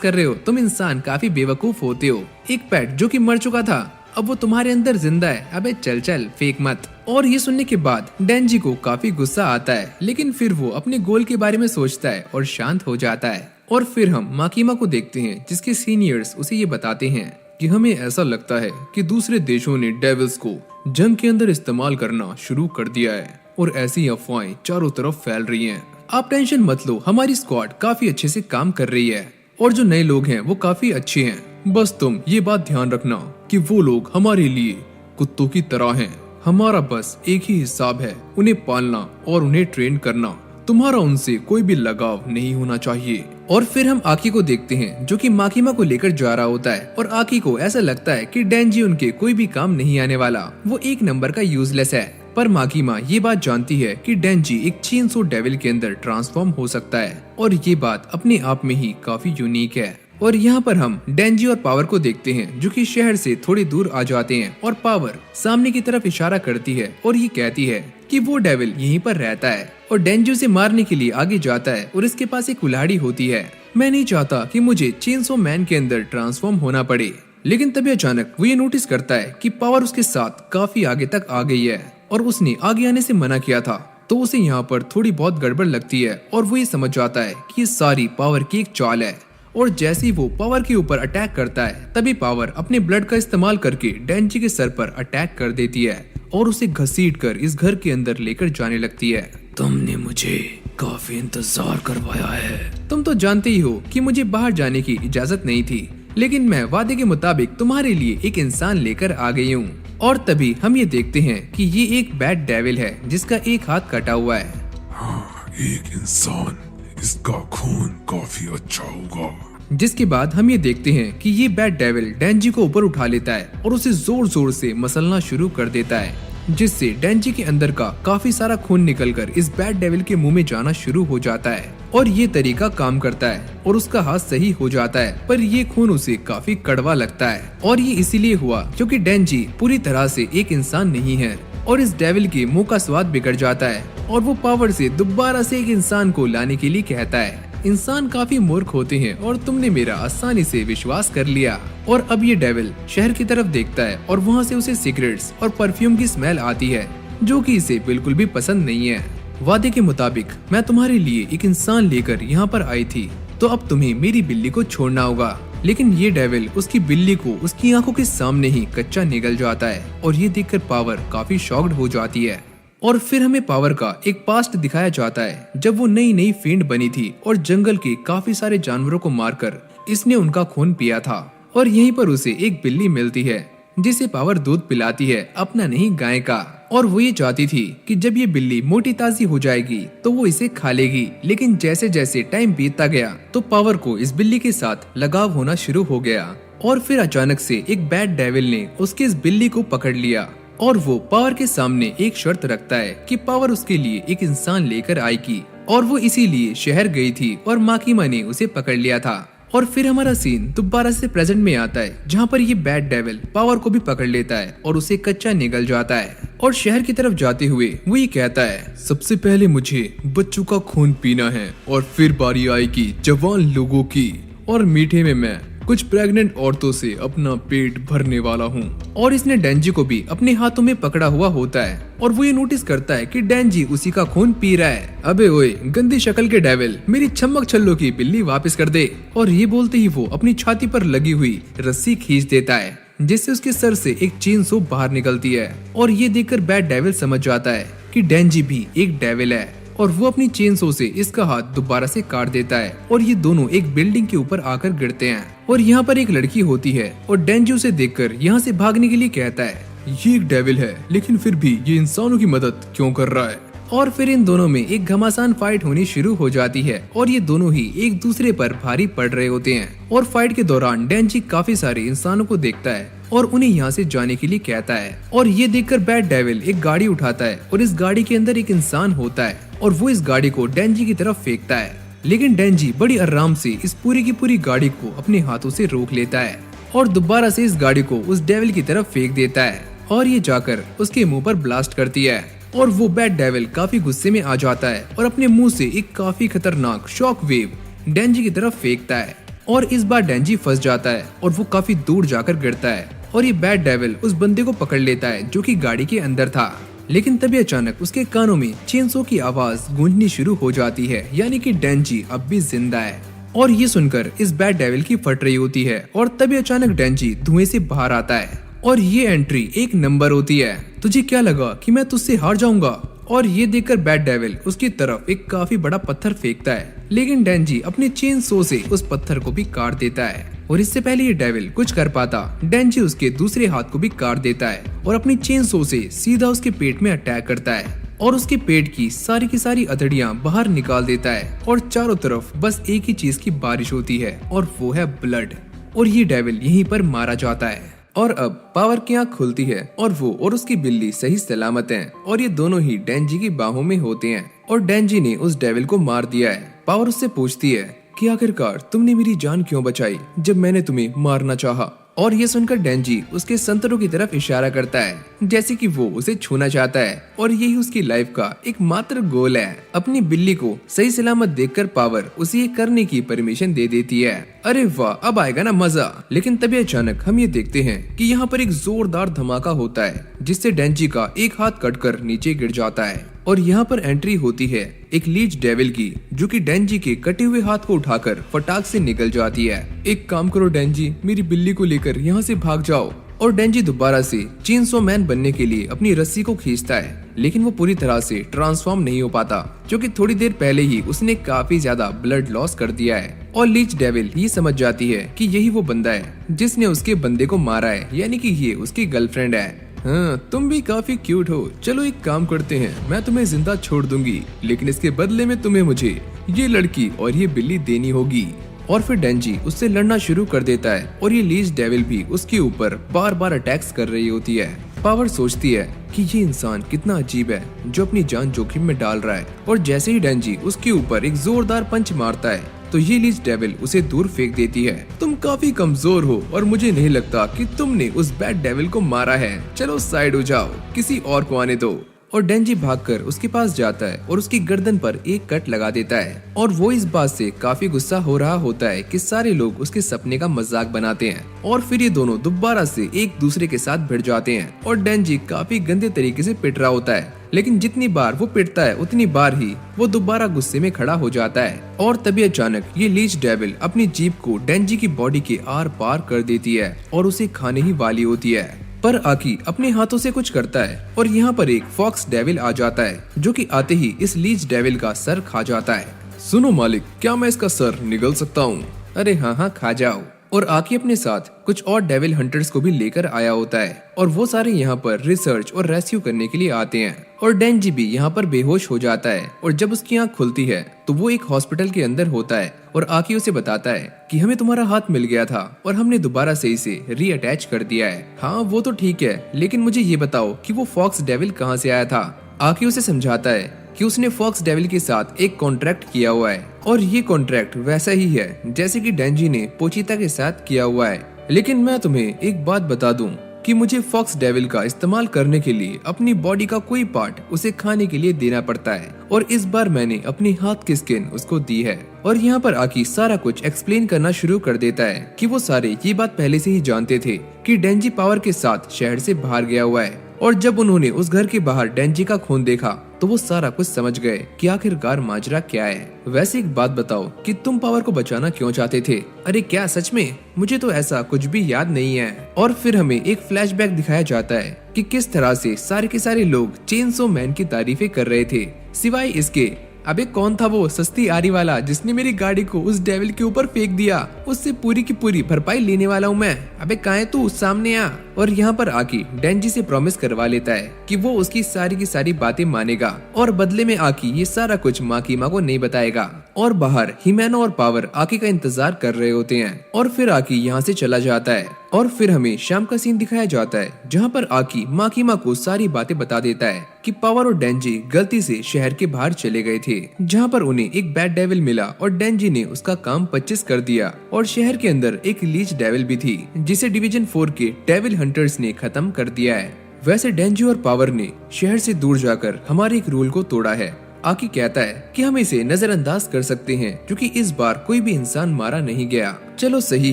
कर रहे हो तुम इंसान, काफी बेवकूफ होते हो। एक पेट जो कि मर चुका था अब वो तुम्हारे अंदर जिंदा है? अबे चल चल, फेक मत। और ये सुनने के बाद डेंजी को काफी गुस्सा आता है, लेकिन फिर वो अपने गोल के बारे में सोचता है और शांत हो जाता है। और फिर हम माकीमा को देखते हैं जिसके सीनियर्स उसे ये बताते हैं कि हमें ऐसा लगता है कि दूसरे देशों ने डेविल्स को जंग के अंदर इस्तेमाल करना शुरू कर दिया है और ऐसी अफवाहें चारों तरफ फैल रही हैं। आप टेंशन मत लो, हमारी स्क्वाड काफी अच्छे से काम कर रही है और जो नए लोग हैं वो काफी अच्छे हैं। बस तुम ये बात ध्यान रखना कि वो लोग हमारे लिए कुत्तों की तरह हैं। हमारा बस एक ही हिसाब है, उन्हें पालना और उन्हें ट्रेन करना। तुम्हारा उनसे कोई भी लगाव नहीं होना चाहिए। और फिर हम आकी को देखते हैं जो कि माकीमा को लेकर जा रहा होता है और आकी को ऐसा लगता है कि डेंजी उनके कोई भी काम नहीं आने वाला, वो एक नंबर का यूजलेस है। पर माकीमा ये बात जानती है कि डेंजी एक चेनसो डेविल के अंदर ट्रांसफॉर्म हो सकता है और ये बात अपने आप में ही काफी यूनिक है। और यहाँ पर हम डेंजी और पावर को देखते हैं जो कि शहर से थोड़ी दूर आ जाते हैं और पावर सामने की तरफ इशारा करती है और ये कहती है कि वो डेविल यहीं पर रहता है और डेंजी उसे मारने के लिए आगे जाता है और इसके पास एक कुल्हाड़ी होती है। मैं नहीं चाहता कि मुझे चेनसो मैन के अंदर ट्रांसफॉर्म होना पड़े, लेकिन तभी अचानक वो ये नोटिस करता है कि पावर उसके साथ काफी आगे तक आ गई है और उसने आगे आने से मना किया था। तो उसे यहाँ पर थोड़ी बहुत गड़बड़ लगती है और वो ये समझ जाता है कि ये सारी पावर की एक चाल है। और जैसे ही वो पावर के ऊपर अटैक करता है तभी पावर अपने ब्लड का इस्तेमाल करके डेंजी के सर पर अटैक कर देती है और उसे घसीटकर इस घर के अंदर लेकर जाने लगती है। तुमने मुझे काफी इंतजार करवाया है। तुम तो जानते ही हो कि मुझे बाहर जाने की इजाजत नहीं थी, लेकिन मैं वादे के मुताबिक तुम्हारे लिए एक इंसान लेकर आ गई हूँ। और तभी हम ये देखते हैं कि ये एक बैड डेविल है जिसका एक हाथ कटा हुआ है। हाँ, एक इंसान, इसका खून काफी अच्छा होगा। जिसके बाद हम ये देखते हैं कि ये बैड डेविल डेंजी को ऊपर उठा लेता है और उसे जोर जोर से मसलना शुरू कर देता है, जिससे डेंजी के अंदर का काफी सारा खून निकलकर इस बैड डेविल के मुंह में जाना शुरू हो जाता है। और ये तरीका काम करता है और उसका हाथ सही हो जाता है, पर ये खून उसे काफी कड़वा लगता है। और ये इसीलिए हुआ क्योंकि डेंजी पूरी तरह से एक इंसान नहीं है और इस डेविल के मुंह का स्वाद बिगड़ जाता है और वो पावर से दोबारा से एक इंसान को लाने के लिए कहता है। इंसान काफी मूर्ख होते हैं और तुमने मेरा आसानी से विश्वास कर लिया। और अब ये डेविल शहर की तरफ देखता है और वहाँ से उसे सिगरेट्स और परफ्यूम की स्मेल आती है जो कि इसे बिल्कुल भी पसंद नहीं है। वादे के मुताबिक मैं तुम्हारे लिए एक इंसान लेकर यहाँ पर आई थी, तो अब तुम्हें मेरी बिल्ली को छोड़ना होगा। लेकिन ये डेविल उसकी बिल्ली को उसकी आंखों के सामने ही कच्चा निगल जाता है और ये देखकर पावर काफी शॉक्ड हो जाती है। और फिर हमें पावर का एक पास्ट दिखाया जाता है जब वो नई नई फेंड बनी थी और जंगल के काफी सारे जानवरों को मारकर इसने उनका खून पिया था। और यहीं पर उसे एक बिल्ली मिलती है जिसे पावर दूध पिलाती है, अपना नहीं गाय का। और वो ये चाहती थी कि जब ये बिल्ली मोटी ताजी हो जाएगी तो वो इसे खा लेगी। लेकिन जैसे जैसे टाइम बीतता गया तो पावर को इस बिल्ली के साथ लगाव होना शुरू हो गया। और फिर अचानक से एक बैड डेविल ने उसके इस बिल्ली को पकड़ लिया और वो पावर के सामने एक शर्त रखता है कि पावर उसके लिए एक इंसान लेकर आएगी। और वो इसीलिए शहर गई थी और माकीमा ने उसे पकड़ लिया था। और फिर हमारा सीन दोबारा से प्रेजेंट में आता है जहाँ पर ये बैड डेविल पावर को भी पकड़ लेता है और उसे कच्चा निगल जाता है। और शहर की तरफ जाते हुए वो ये कहता है, सबसे पहले मुझे बच्चों का खून पीना है और फिर बारी आएगी जवान लोगों की। और मीठे में मैं कुछ प्रेग्नेंट औरतों से अपना पेट भरने वाला हूँ। और इसने डेंजी को भी अपने हाथों में पकड़ा हुआ होता है और वो ये नोटिस करता है कि डेंजी उसी का खून पी रहा है। अबे ओए गंदी शक्ल के डेविल, मेरी छमक छल्लों की बिल्ली वापस कर दे। और ये बोलते ही वो अपनी छाती पर लगी हुई रस्सी खींच देता है जिससे उसके सर से एक चेनसो बाहर निकलती है। और ये देखकर बैड डेविल समझ जाता है कि डेंजी भी एक डेविल है और वो अपनी चेनसो से इसका हाथ दोबारा से काट देता है और ये दोनों एक बिल्डिंग के ऊपर आकर गिरते हैं। और यहाँ पर एक लड़की होती है और डेंजी उसे देखकर यहाँ से भागने के लिए कहता है, ये एक डेविल है लेकिन फिर भी ये इंसानों की मदद क्यों कर रहा है। और फिर इन दोनों में एक घमासान फाइट होनी शुरू हो जाती है और ये दोनों ही एक दूसरे पर भारी पड़ रहे होते हैं। और फाइट के दौरान डेंजी काफी सारे इंसानों को देखता है और उन्हें यहाँ से जाने के लिए कहता है। और ये देखकर बैड डेविल एक गाड़ी उठाता है और इस गाड़ी के अंदर एक इंसान होता है और वो इस गाड़ी को डेंजी की तरफ फेंकता है। लेकिन डेंजी बड़ी आराम से इस पूरी की पूरी गाड़ी को अपने हाथों से रोक लेता है और दोबारा से इस गाड़ी को उस डेविल की तरफ फेंक देता है और ये जाकर उसके मुंह पर ब्लास्ट करती है। और वो बैड डेविल काफी गुस्से में आ जाता है और अपने मुंह से एक काफी खतरनाक शॉक वेव डेंजी की तरफ फेंकता है। और इस बार डेंजी फंस जाता है और वो काफी दूर जाकर गिरता है और ये बैड डेविल उस बंदे को पकड़ लेता है जो कि गाड़ी के अंदर था। लेकिन तभी अचानक उसके कानों में चेनसो की आवाज गूंजनी शुरू हो जाती है, यानी कि डेंजी अब भी जिंदा है। और ये सुनकर इस बैड डेविल की फट रही होती है और तभी अचानक डेंजी धुएं से बाहर आता है और ये एंट्री एक नंबर होती है। तुझे क्या लगा कि मैं तुझसे हार जाऊंगा? और ये देखकर बैड डेविल उसकी तरफ एक काफी बड़ा पत्थर फेंकता है, लेकिन डेंजी अपने चेनसो से उस पत्थर को भी काट देता है। और इससे पहले ये डेविल कुछ कर पाता, डेंजी उसके दूसरे हाथ को भी काट देता है और अपनी चेनसो से सीधा उसके पेट में अटैक करता है और उसके पेट की सारी अतड़ियां बाहर निकाल देता है और चारों तरफ बस एक ही चीज की बारिश होती है और वो है ब्लड। और ये डेविल यहीं पर मारा जाता है। और अब पावर की आंख खुलती है और वो और उसकी बिल्ली सही सलामत हैं और ये दोनों ही डेंजी की बाहों में होते हैं और डेंजी ने उस डेविल को मार दिया है। पावर उससे पूछती है कि आखिरकार तुमने मेरी जान क्यों बचाई जब मैंने तुम्हें मारना चाहा। और ये सुनकर डेंजी उसके संतरों की तरफ इशारा करता है जैसे कि वो उसे छूना चाहता है और यही उसकी लाइफ का एकमात्र गोल है। अपनी बिल्ली को सही सलामत देखकर पावर उसे ये करने की परमिशन दे देती है। अरे वाह, अब आएगा ना मजा। लेकिन तभी अचानक हम ये देखते हैं कि यहाँ पर एक जोरदार धमाका होता है जिससे डेंजी का एक हाथ कटकर नीचे गिर जाता है और यहाँ पर एंट्री होती है एक लीच डेविल की जो कि डेंजी के कटे हुए हाथ को उठाकर फटाक से निकल जाती है। एक काम करो डेंजी, मेरी बिल्ली को लेकर यहाँ से भाग जाओ। और डेंजी दोबारा से चेनसो मैन बनने के लिए अपनी रस्सी को खींचता है लेकिन वो पूरी तरह से ट्रांसफॉर्म नहीं हो पाता क्योंकि थोड़ी देर पहले ही उसने काफी ज्यादा ब्लड लॉस कर दिया है। और लीच डेविल ये समझ जाती है कि यही वो बंदा है जिसने उसके बंदे को मारा है, यानी कि ये उसकी गर्लफ्रेंड है। हाँ, तुम भी काफी क्यूट हो। चलो एक काम करते हैं, मैं तुम्हें जिंदा छोड़ दूंगी लेकिन इसके बदले में तुम्हें मुझे ये लड़की और ये बिल्ली देनी होगी। और फिर डेंजी उससे लड़ना शुरू कर देता है और ये लीच डेविल भी उसके ऊपर बार बार अटैक्स कर रही होती है। पावर सोचती है कि ये इंसान कितना अजीब है जो अपनी जान जोखिम में डाल रहा है और जैसे ही डेंजी उसके ऊपर एक जोरदार पंच मारता है तो ये लीच डेविल उसे दूर फेंक देती है। तुम काफी कमजोर हो और मुझे नहीं लगता कि तुमने उस बैड डेविल को मारा है, चलो साइड हो जाओ, किसी और को आने दो। और डेंजी भागकर उसके पास जाता है और उसकी गर्दन पर एक कट लगा देता है और वो इस बात से काफी गुस्सा हो रहा होता है कि सारे लोग उसके सपने का मजाक बनाते हैं। और फिर ये दोनों दोबारा से एक दूसरे के साथ भिड़ जाते हैं और डेंजी काफी गंदे तरीके से पिट रहा होता है लेकिन जितनी बार वो पिटता है उतनी बार ही वो दोबारा गुस्से में खड़ा हो जाता है। और तभी अचानक ये लीच डेविल अपनी जीप को डेंजी की बॉडी के आर पार कर देती है और उसे खाने ही वाली होती है। पर आकी अपने हाथों से कुछ करता है और यहाँ पर एक फॉक्स डेविल आ जाता है जो कि आते ही इस लीच डेविल का सर खा जाता है। सुनो मालिक, क्या मैं इसका सर निगल सकता हूँ? अरे हाँ हाँ, खा जाओ। और आकी अपने साथ कुछ और डेविल हंटर्स को भी लेकर आया होता है और वो सारे यहाँ पर रिसर्च और रेस्क्यू करने के लिए आते हैं। और डेंजी भी यहाँ पर बेहोश हो जाता है और जब उसकी आंख खुलती है तो वो एक हॉस्पिटल के अंदर होता है और आकी उसे बताता है कि हमें तुम्हारा हाथ मिल गया था और हमने दोबारा से इसे रीअटैच कर दिया है। हाँ वो तो ठीक है, लेकिन मुझे ये बताओ कि वो फॉक्स डेविल कहाँ से आया था? आकी उसे समझाता है कि उसने फॉक्स डेविल के साथ एक कॉन्ट्रैक्ट किया हुआ है और ये कॉन्ट्रैक्ट वैसा ही है जैसे कि डेंजी ने पोचीता के साथ किया हुआ है। लेकिन मैं तुम्हें एक बात बता दूं कि मुझे फॉक्स डेविल का इस्तेमाल करने के लिए अपनी बॉडी का कोई पार्ट उसे खाने के लिए देना पड़ता है और इस बार मैंने अपनी हाथ की स्किन उसको दी है। और यहाँ पर आकी सारा कुछ एक्सप्लेन करना शुरू कर देता है कि वो सारे ये बात पहले से ही जानते थे कि डेंजी पावर के साथ शहर से बाहर गया हुआ है और जब उन्होंने उस घर के बाहर डेंजी का खून देखा तो वो सारा कुछ समझ गए कि आखिरकार माजरा क्या है। वैसे एक बात बताओ कि तुम पावर को बचाना क्यों चाहते थे? अरे क्या सच में? मुझे तो ऐसा कुछ भी याद नहीं है। और फिर हमें एक फ्लैशबैक दिखाया जाता है कि किस तरह से सारे के सारे लोग चेनसो मैन की तारीफें कर रहे थे सिवाय इसके। अबे कौन था वो सस्ती आरी वाला जिसने मेरी गाड़ी को उस डेविल के ऊपर फेंक दिया? उससे पूरी की पूरी भरपाई लेने वाला हूँ मैं। अबे कहाँ है तू? सामने आ। और यहाँ पर आकी डेंजी से प्रॉमिस करवा लेता है कि वो उसकी सारी की सारी बातें मानेगा और बदले में आकी ये सारा कुछ माकीमा को नहीं बताएगा। और बाहर हिमेनो और पावर आकी का इंतजार कर रहे होते हैं और फिर आकी यहाँ से चला जाता है। और फिर हमें शाम का सीन दिखाया जाता है जहाँ पर आकी माकीमा को सारी बातें बता देता है कि पावर और डेंजी गलती से शहर के बाहर चले गए थे जहाँ पर उन्हें एक बैड डेविल मिला और डेंजी ने उसका काम 25 कर दिया और शहर के अंदर एक लीच डेविल भी थी जिसे डिवीजन 4 के डेविल हंटर्स ने खत्म कर दिया है। वैसे डेंजी और पावर ने शहर से दूर जाकर हमारे एक रूल को तोड़ा है। आकी कहता है कि हम इसे नजरअंदाज कर सकते हैं क्योंकि इस बार कोई भी इंसान मारा नहीं गया। चलो सही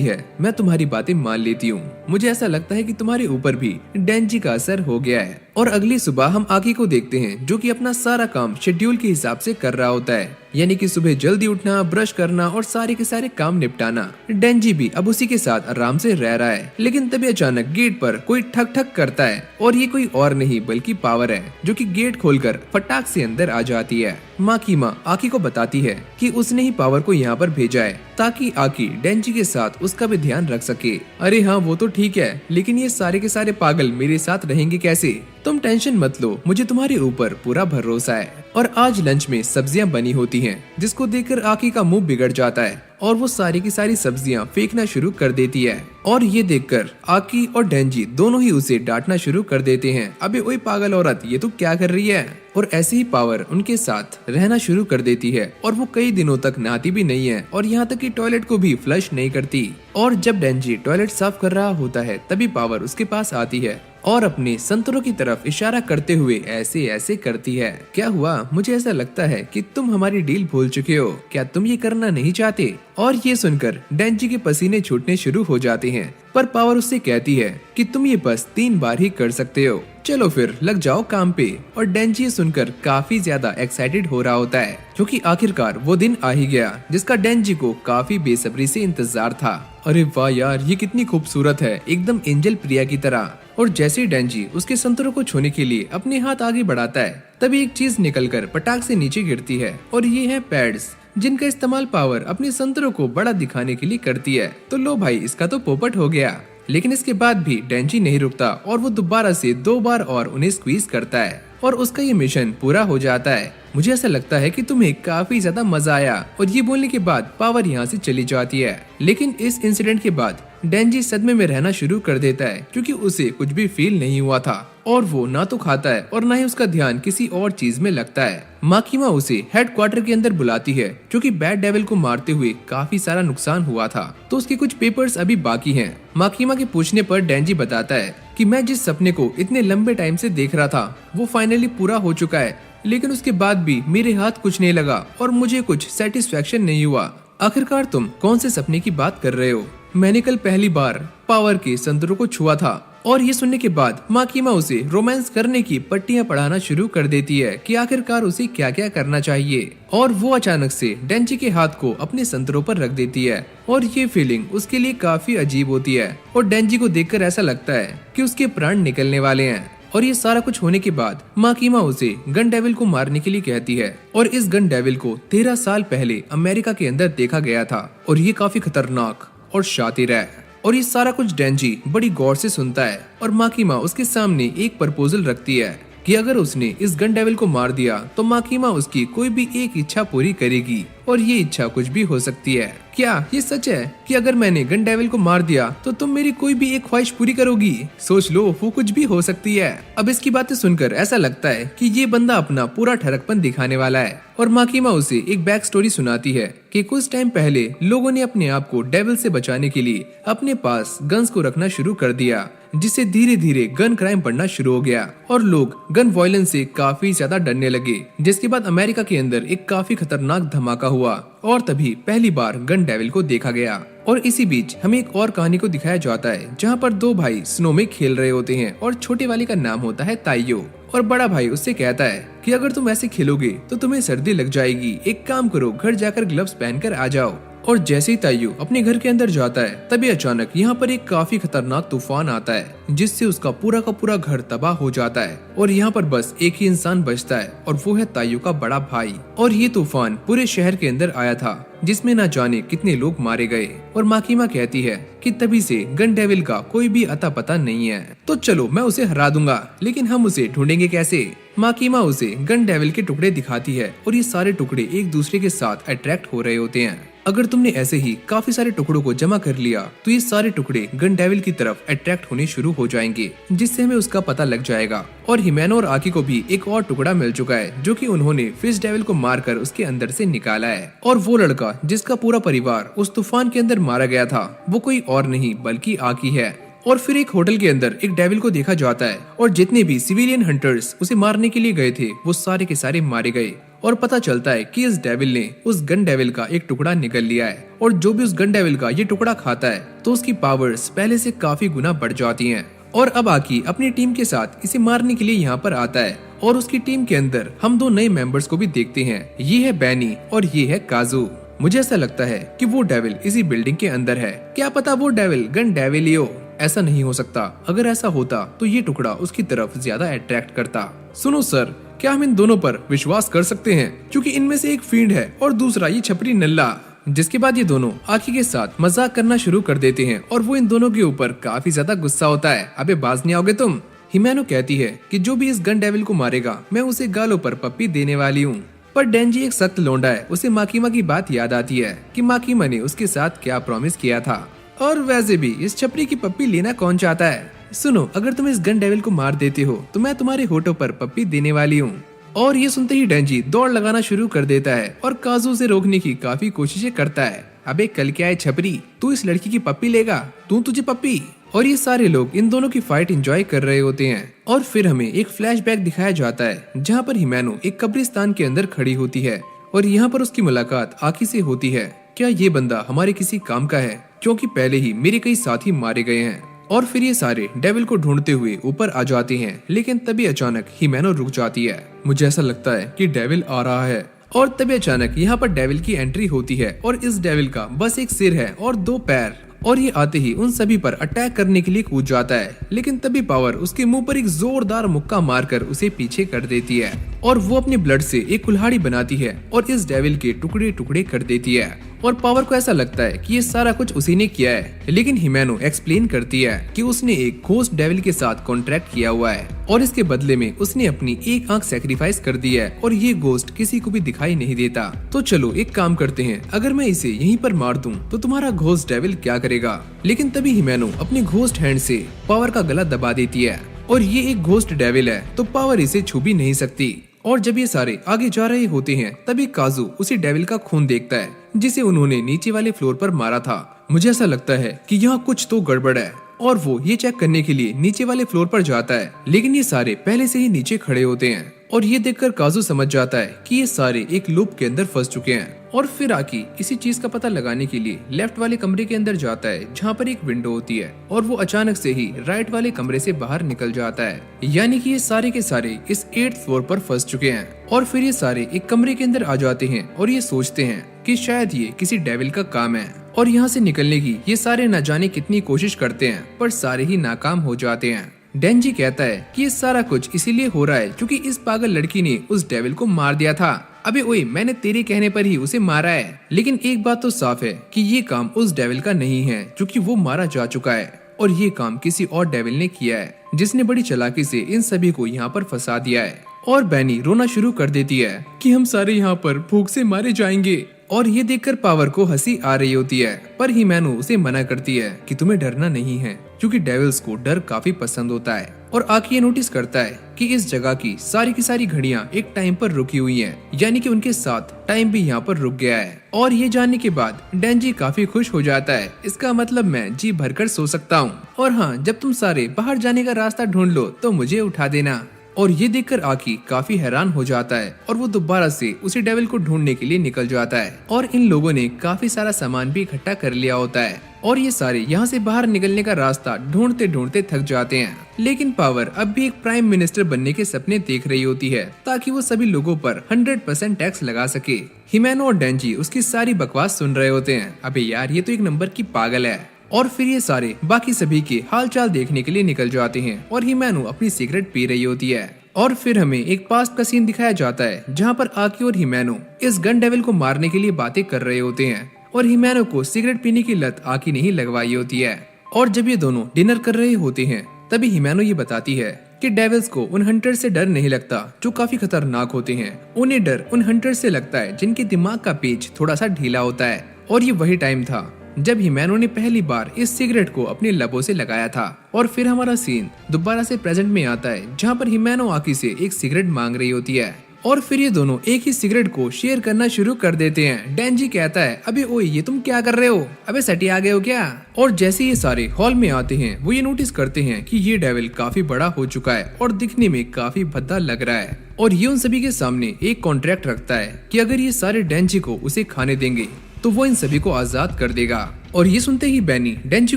है, मैं तुम्हारी बातें मान लेती हूँ। मुझे ऐसा लगता है कि तुम्हारे ऊपर भी डेंजी का असर हो गया है। और अगली सुबह हम आकी को देखते हैं जो कि अपना सारा काम शेड्यूल के हिसाब से कर रहा होता है, यानी कि सुबह जल्दी उठना, ब्रश करना और सारे के सारे काम निपटाना। डेंजी भी अब उसी के साथ आराम से रह रहा है। लेकिन तभी अचानक गेट पर कोई ठक ठक करता है और ये कोई और नहीं बल्कि पावर है जो कि गेट खोलकर फटाक से अंदर आ जाती है। माकीमा आकी को बताती है कि उसने ही पावर को यहाँ पर भेजा है ताकि आकी डेंजी के साथ उसका भी ध्यान रख सके। अरे हाँ वो तो ठीक है, लेकिन ये सारे के सारे पागल मेरे साथ रहेंगे कैसे? तुम टेंशन मत लो, मुझे तुम्हारे ऊपर पूरा भरोसा है। और आज लंच में सब्जियां बनी होती हैं जिसको देखकर आकी का मुंह बिगड़ जाता है और वो सारी की सारी सब्जियां फेंकना शुरू कर देती है। और ये देखकर आकी और डेंजी दोनों ही उसे डांटना शुरू कर देते हैं, अबे ओए पागल औरत, ये तो क्या कर रही है। और ऐसे ही पावर उनके साथ रहना शुरू कर देती है और वो कई दिनों तक नहाती भी नहीं है और यहाँ तक कि टॉयलेट को भी फ्लश नहीं करती। और जब डेंजी टॉयलेट साफ कर रहा होता है तभी पावर उसके पास आती है और अपने संतरों की तरफ इशारा करते हुए ऐसे ऐसे करती है। क्या हुआ? मुझे ऐसा लगता है कि तुम हमारी डील भूल चुके हो, क्या तुम ये करना नहीं चाहते? और ये सुनकर डेंजी के पसीने छूटने शुरू हो जाते हैं, पर पावर उससे कहती है कि तुम ये बस 3 बार ही कर सकते हो, चलो फिर लग जाओ काम पे। और डेंजी ये सुनकर काफी ज्यादा एक्साइटेड हो रहा होता है क्योंकि आखिरकार वो दिन आ ही गया जिसका डेंजी को काफी बेसब्री से इंतजार था। अरे वाह यार, ये कितनी खूबसूरत है, एकदम एंजल प्रिया की तरह। और जैसे ही डेंजी उसके संतरों को छूने के लिए अपने हाथ आगे बढ़ाता है तभी एक चीज निकलकर पटाख से नीचे गिरती है और ये है पैड्स, जिनका इस्तेमाल पावर अपने संतरों को बड़ा दिखाने के लिए करती है। तो लो भाई, इसका तो पोपट हो गया। लेकिन इसके बाद भी डेंजी नहीं रुकता और वो दोबारा से 2 बार और उन्हें स्क्वीज करता है और उसका ये मिशन पूरा हो जाता है। मुझे ऐसा लगता है कि तुम्हें काफी ज्यादा मजा आया। और ये बोलने के बाद पावर यहाँ से चली जाती है। लेकिन इस इंसिडेंट के बाद डेंजी सदमे में रहना शुरू कर देता है क्योंकि उसे कुछ भी फील नहीं हुआ था और वो ना तो खाता है और ना ही उसका ध्यान किसी और चीज में लगता है। माकीमा उसे हेडक्वार्टर के अंदर बुलाती है क्योंकि बैड डेविल को मारते हुए काफी सारा नुकसान हुआ था, तो उसके कुछ पेपर्स अभी बाकी हैं। माकीमा के पूछने पर डेंजी बताता है कि मैं जिस सपने को इतने लंबे टाइम से देख रहा था वो फाइनली पूरा हो चुका है, लेकिन उसके बाद भी मेरे हाथ कुछ नहीं लगा और मुझे कुछ सेटिस्फेक्शन नहीं हुआ। आखिरकार तुम कौन से सपने की बात कर रहे हो? मैंने कल पहली बार पावर के संतरों को छुआ था। और ये सुनने के बाद माकीमा उसे रोमांस करने की पट्टियां पढ़ाना शुरू कर देती है कि आखिरकार उसे क्या क्या करना चाहिए। और वो अचानक से डेंजी के हाथ को अपने संतरों पर रख देती है और ये फीलिंग उसके लिए काफी अजीब होती है और डेंजी को देखकर ऐसा लगता है कि उसके प्राण निकलने वाले हैं। और ये सारा कुछ होने के बाद माकीमा उसे गन डेविल को मारने के लिए कहती है और इस गन डेविल को 13 साल पहले अमेरिका के अंदर देखा गया था और ये काफी खतरनाक और शातिर है। और ये सारा कुछ डेंजी बड़ी गौर से सुनता है और माकीमा उसके सामने एक प्रपोजल रखती है कि अगर उसने इस गन डेविल को मार दिया तो माकीमा उसकी कोई भी एक इच्छा पूरी करेगी और ये इच्छा कुछ भी हो सकती है। क्या ये सच है कि अगर मैंने गन डेविल को मार दिया तो तुम मेरी कोई भी एक ख्वाहिश पूरी करोगी? सोच लो, वो कुछ भी हो सकती है। अब इसकी बातें सुनकर ऐसा लगता है कि ये बंदा अपना पूरा ठरकपन दिखाने वाला है और माकीमा उसे एक बैक स्टोरी सुनाती है कि कुछ टाइम पहले लोगों ने अपने आप को डेविल से बचाने के लिए अपने पास गन्स को रखना शुरू कर दिया, जिससे धीरे धीरे गन क्राइम बढ़ना शुरू हो गया और लोग गन वायलेंस से काफी ज्यादा डरने लगे। जिसके बाद अमेरिका के अंदर एक काफी खतरनाक धमाका हुआ और तभी पहली बार गन डेविल को देखा गया। और इसी बीच हमें एक और कहानी को दिखाया जाता है जहाँ पर 2 भाई स्नो में खेल रहे होते हैं और छोटे वाले का नाम होता है ताइयो और बड़ा भाई उससे कहता है कि अगर तुम ऐसे खेलोगे तो तुम्हें सर्दी लग जाएगी, एक काम करो, घर जाकर ग्लव्स पहनकर आ जाओ। और जैसे ही ताइयो अपने घर के अंदर जाता है तभी अचानक यहाँ पर एक काफी खतरनाक तूफान आता है जिससे उसका पूरा का पूरा घर तबाह हो जाता है और यहाँ पर बस एक ही इंसान बचता है और वो है ताइयो का बड़ा भाई। और ये तूफान पूरे शहर के अंदर आया था जिसमें ना जाने कितने लोग मारे गए और माकीमा कहती है कि तभी से गन डेविल का कोई भी अता पता नहीं है। तो चलो मैं उसे हरा दूंगा, लेकिन हम उसे ढूंढेंगे कैसे? माकीमा उसे गन डेविल के टुकड़े दिखाती है और ये सारे टुकड़े एक दूसरे के साथ अट्रैक्ट हो रहे होते हैं। अगर तुमने ऐसे ही काफी सारे टुकड़ों को जमा कर लिया तो ये सारे टुकड़े गन डेविल की तरफ अट्रैक्ट होने शुरू हो जाएंगे, जिससे हमें उसका पता लग जाएगा। और हिमेनो और आकी को भी एक और टुकड़ा मिल चुका है जो कि उन्होंने फिश डेविल को मारकर उसके अंदर से निकाला है। और वो लड़का जिसका पूरा परिवार उस तूफान के अंदर मारा गया था वो कोई और नहीं बल्कि आकी है। और फिर एक होटल के अंदर एक डेविल को देखा जाता है और जितने भी सिविलियन हंटर्स उसे मारने के लिए गए थे वो सारे के सारे मारे गए और पता चलता है कि इस डेविल ने उस गन डेविल का एक टुकड़ा निकल लिया है और जो भी उस गन डेविल का ये टुकड़ा खाता है तो उसकी पावर्स पहले से काफी गुना बढ़ जाती हैं। और अब आकी अपनी टीम के साथ इसे मारने के लिए यहाँ पर आता है और उसकी टीम के अंदर हम 2 नए मेंबर्स को भी देखते हैं, ये है बैनी और ये है काजू। मुझे ऐसा लगता है कि वो डेविल इसी बिल्डिंग के अंदर है, क्या पता वो डेविल गन डेविल ही हो। ऐसा नहीं हो सकता, अगर ऐसा होता तो ये टुकड़ा उसकी तरफ ज्यादा अट्रैक्ट करता। सुनो सर, क्या हम इन दोनों पर विश्वास कर सकते हैं, क्योंकि इनमें से एक फील्ड है और दूसरा ये छपरी नल्ला। जिसके बाद ये दोनों आकी के साथ मजाक करना शुरू कर देते हैं और वो इन दोनों के ऊपर काफी ज्यादा गुस्सा होता है। अबे बाज नहीं आओगे तुम? हिमेनो कहती है कि जो भी इस गन डेविल को मारेगा मैं उसे गालों पर पप्पी देने वाली हूँ। पर डेंजी एक सख्त लौंडा है, उसे माकीमा की बात याद आती है कि माकीमा ने उसके साथ क्या प्रॉमिस किया था। और वैसे भी इस छपरी की पप्पी लेना कौन चाहता है। सुनो, अगर तुम इस गन डेविल को मार देते हो तो मैं तुम्हारे होठों पर पप्पी देने वाली हूँ। और ये सुनते ही डेंजी दौड़ लगाना शुरू कर देता है और काजू से रोकने की काफी कोशिशें करता है। अबे कल क्या है छपरी, तू इस लड़की की पप्पी लेगा, तू तुझे पप्पी। और ये सारे लोग इन दोनों की फाइट एंजॉय कर रहे होते हैं। और फिर हमें एक फ्लैशबैक दिखाया जाता है जहाँ पर हिमेनो एक कब्रिस्तान के अंदर खड़ी होती है और यहाँ पर उसकी मुलाकात आकी से होती है। क्या ये बंदा हमारे किसी काम का है, क्योंकि पहले ही मेरे कई साथी मारे गए हैं। और फिर ये सारे डेविल को ढूंढते हुए ऊपर आ जाते हैं, लेकिन तभी अचानक हिमेनो रुक जाती है। मुझे ऐसा लगता है कि डेविल आ रहा है। और तभी अचानक यहाँ पर डेविल की एंट्री होती है और इस डेविल का बस एक सिर है और 2 पैर। और ये आते ही उन सभी पर अटैक करने के लिए कूद जाता है, लेकिन तभी पावर उसके मुंह पर एक जोरदार मुक्का मारकर उसे पीछे कर देती है और वो अपने ब्लड से एक कुल्हाड़ी बनाती है और इस डेविल के टुकड़े टुकड़े कर देती है। और पावर को ऐसा लगता है कि ये सारा कुछ उसी ने किया है, लेकिन हिमेनो एक्सप्लेन करती है कि उसने एक घोस्ट डेविल के साथ कॉन्ट्रैक्ट किया हुआ है और इसके बदले में उसने अपनी एक आंख सैक्रिफाइस कर दी है और ये घोस्ट किसी को भी दिखाई नहीं देता। तो चलो एक काम करते हैं, अगर मैं इसे यहीं पर मार दूं तो तुम्हारा घोस्ट डेविल क्या करेगा। लेकिन तभी हिमेनो अपने घोस्ट हैंड से पावर का गला दबा देती है और ये एक घोस्ट डेविल है तो पावर इसे छू भी नहीं सकती। और जब ये सारे आगे जा रहे होते हैं तभी काजू उसी डेविल का खून देखता है जिसे उन्होंने नीचे वाले फ्लोर पर मारा था। मुझे ऐसा लगता है कि यहाँ कुछ तो गड़बड़ है और वो ये चेक करने के लिए नीचे वाले फ्लोर पर जाता है, लेकिन ये सारे पहले से ही नीचे खड़े होते हैं और ये देखकर काजू समझ जाता है कि ये सारे एक लूप के अंदर फंस चुके हैं। और फिर आकी इसी चीज का पता लगाने के लिए लेफ्ट वाले कमरे के अंदर जाता है जहाँ पर एक विंडो होती है और वो अचानक से ही राइट वाले कमरे से बाहर निकल जाता है, यानी कि ये सारे के सारे इस 8th फ्लोर पर फंस चुके हैं। और फिर ये सारे एक कमरे के अंदर आ जाते हैं और ये सोचते हैं कि शायद ये किसी डेविल का काम है और यहाँ से निकलने की ये सारे न जाने कितनी कोशिश करते हैं पर सारे ही नाकाम हो जाते हैं। डेंजी कहता है कि ये सारा कुछ इसीलिए हो रहा है क्योंकि इस पागल लड़की ने उस डेविल को मार दिया था। अबे ओए, मैंने तेरे कहने पर ही उसे मारा है, लेकिन एक बात तो साफ है कि ये काम उस डेविल का नहीं है क्योंकि वो मारा जा चुका है और ये काम किसी और डेविल ने किया है जिसने बड़ी चालाकी से इन सभी को यहाँ पर फंसा दिया है। और बैनी रोना शुरू कर देती है कि हम सारे यहाँ पर भूख से मारे जाएंगे। और ये देखकर पावर को हंसी आ रही होती है, पर हिमेनो उसे मना करती है कि तुम्हें डरना नहीं है क्योंकि डेविल्स को डर काफी पसंद होता है। और आकी ये नोटिस करता है कि इस जगह की सारी घड़ियां एक टाइम पर रुकी हुई हैं, यानी कि उनके साथ टाइम भी यहाँ पर रुक गया है। और ये जानने के बाद डेंजी काफी खुश हो जाता है, इसका मतलब मैं जी भरकर सो सकता हूँ। और हाँ, जब तुम सारे बाहर जाने का रास्ता ढूंढ लो तो मुझे उठा देना। और ये देखकर आकी काफी हैरान हो जाता है और वो दोबारा से उसी डेविल को ढूंढने के लिए निकल जाता है। और इन लोगों ने काफी सारा सामान भी इकट्ठा कर लिया होता है और ये सारे यहाँ से बाहर निकलने का रास्ता ढूंढते ढूंढते थक जाते हैं। लेकिन पावर अब भी एक प्राइम मिनिस्टर बनने के सपने देख रही होती है ताकि वो सभी लोगों पर 100% टैक्स लगा सके। हिमेनो और डेंजी उसकी सारी बकवास सुन रहे होते हैं। अबे यार, ये तो एक नंबर की पागल है। और फिर ये सारे बाकी सभी के हालचाल देखने के लिए निकल जाते हैं और हिमेनो अपनी सिगरेट पी रही होती है। और फिर हमें एक पास्ट का सीन दिखाया जाता है जहाँ पर आकी और हिमेनो इस गन डेविल को मारने के लिए बातें कर रहे होते हैं और हिमेनो को सिगरेट पीने की लत आकी ने ही लगवाई होती है। और जब ये दोनों डिनर कर रहे होते हैं तभी हिमेनो ये बताती है कि डेविल्स को उन हंटर से डर नहीं लगता जो काफी खतरनाक होते हैं, उन्हें डर उन हंटर से लगता है जिनके दिमाग का पेच थोड़ा सा ढीला होता है। और ये वही टाइम था जब हिमेनो ने पहली बार इस सिगरेट को अपने लबों से लगाया था। और फिर हमारा सीन दोबारा से प्रेजेंट में आता है जहाँ पर हिमेनो आकी से एक सिगरेट मांग रही होती है और फिर ये दोनों एक ही सिगरेट को शेयर करना शुरू कर देते हैं। डेंजी कहता है, अबे ओए, ये तुम क्या कर रहे हो? अबे सटी आ गए हो क्या? और जैसे ये सारे हॉल में आते हैं वो ये नोटिस करते हैं कि ये डेविल काफी बड़ा हो चुका है और दिखने में काफी भद्दा लग रहा है। और ये उन सभी के सामने एक कॉन्ट्रैक्ट रखता है कि अगर ये सारे डेंजी को उसे खाने देंगे तो वो इन सभी को आजाद कर देगा। और ये सुनते ही बैनी डेंजी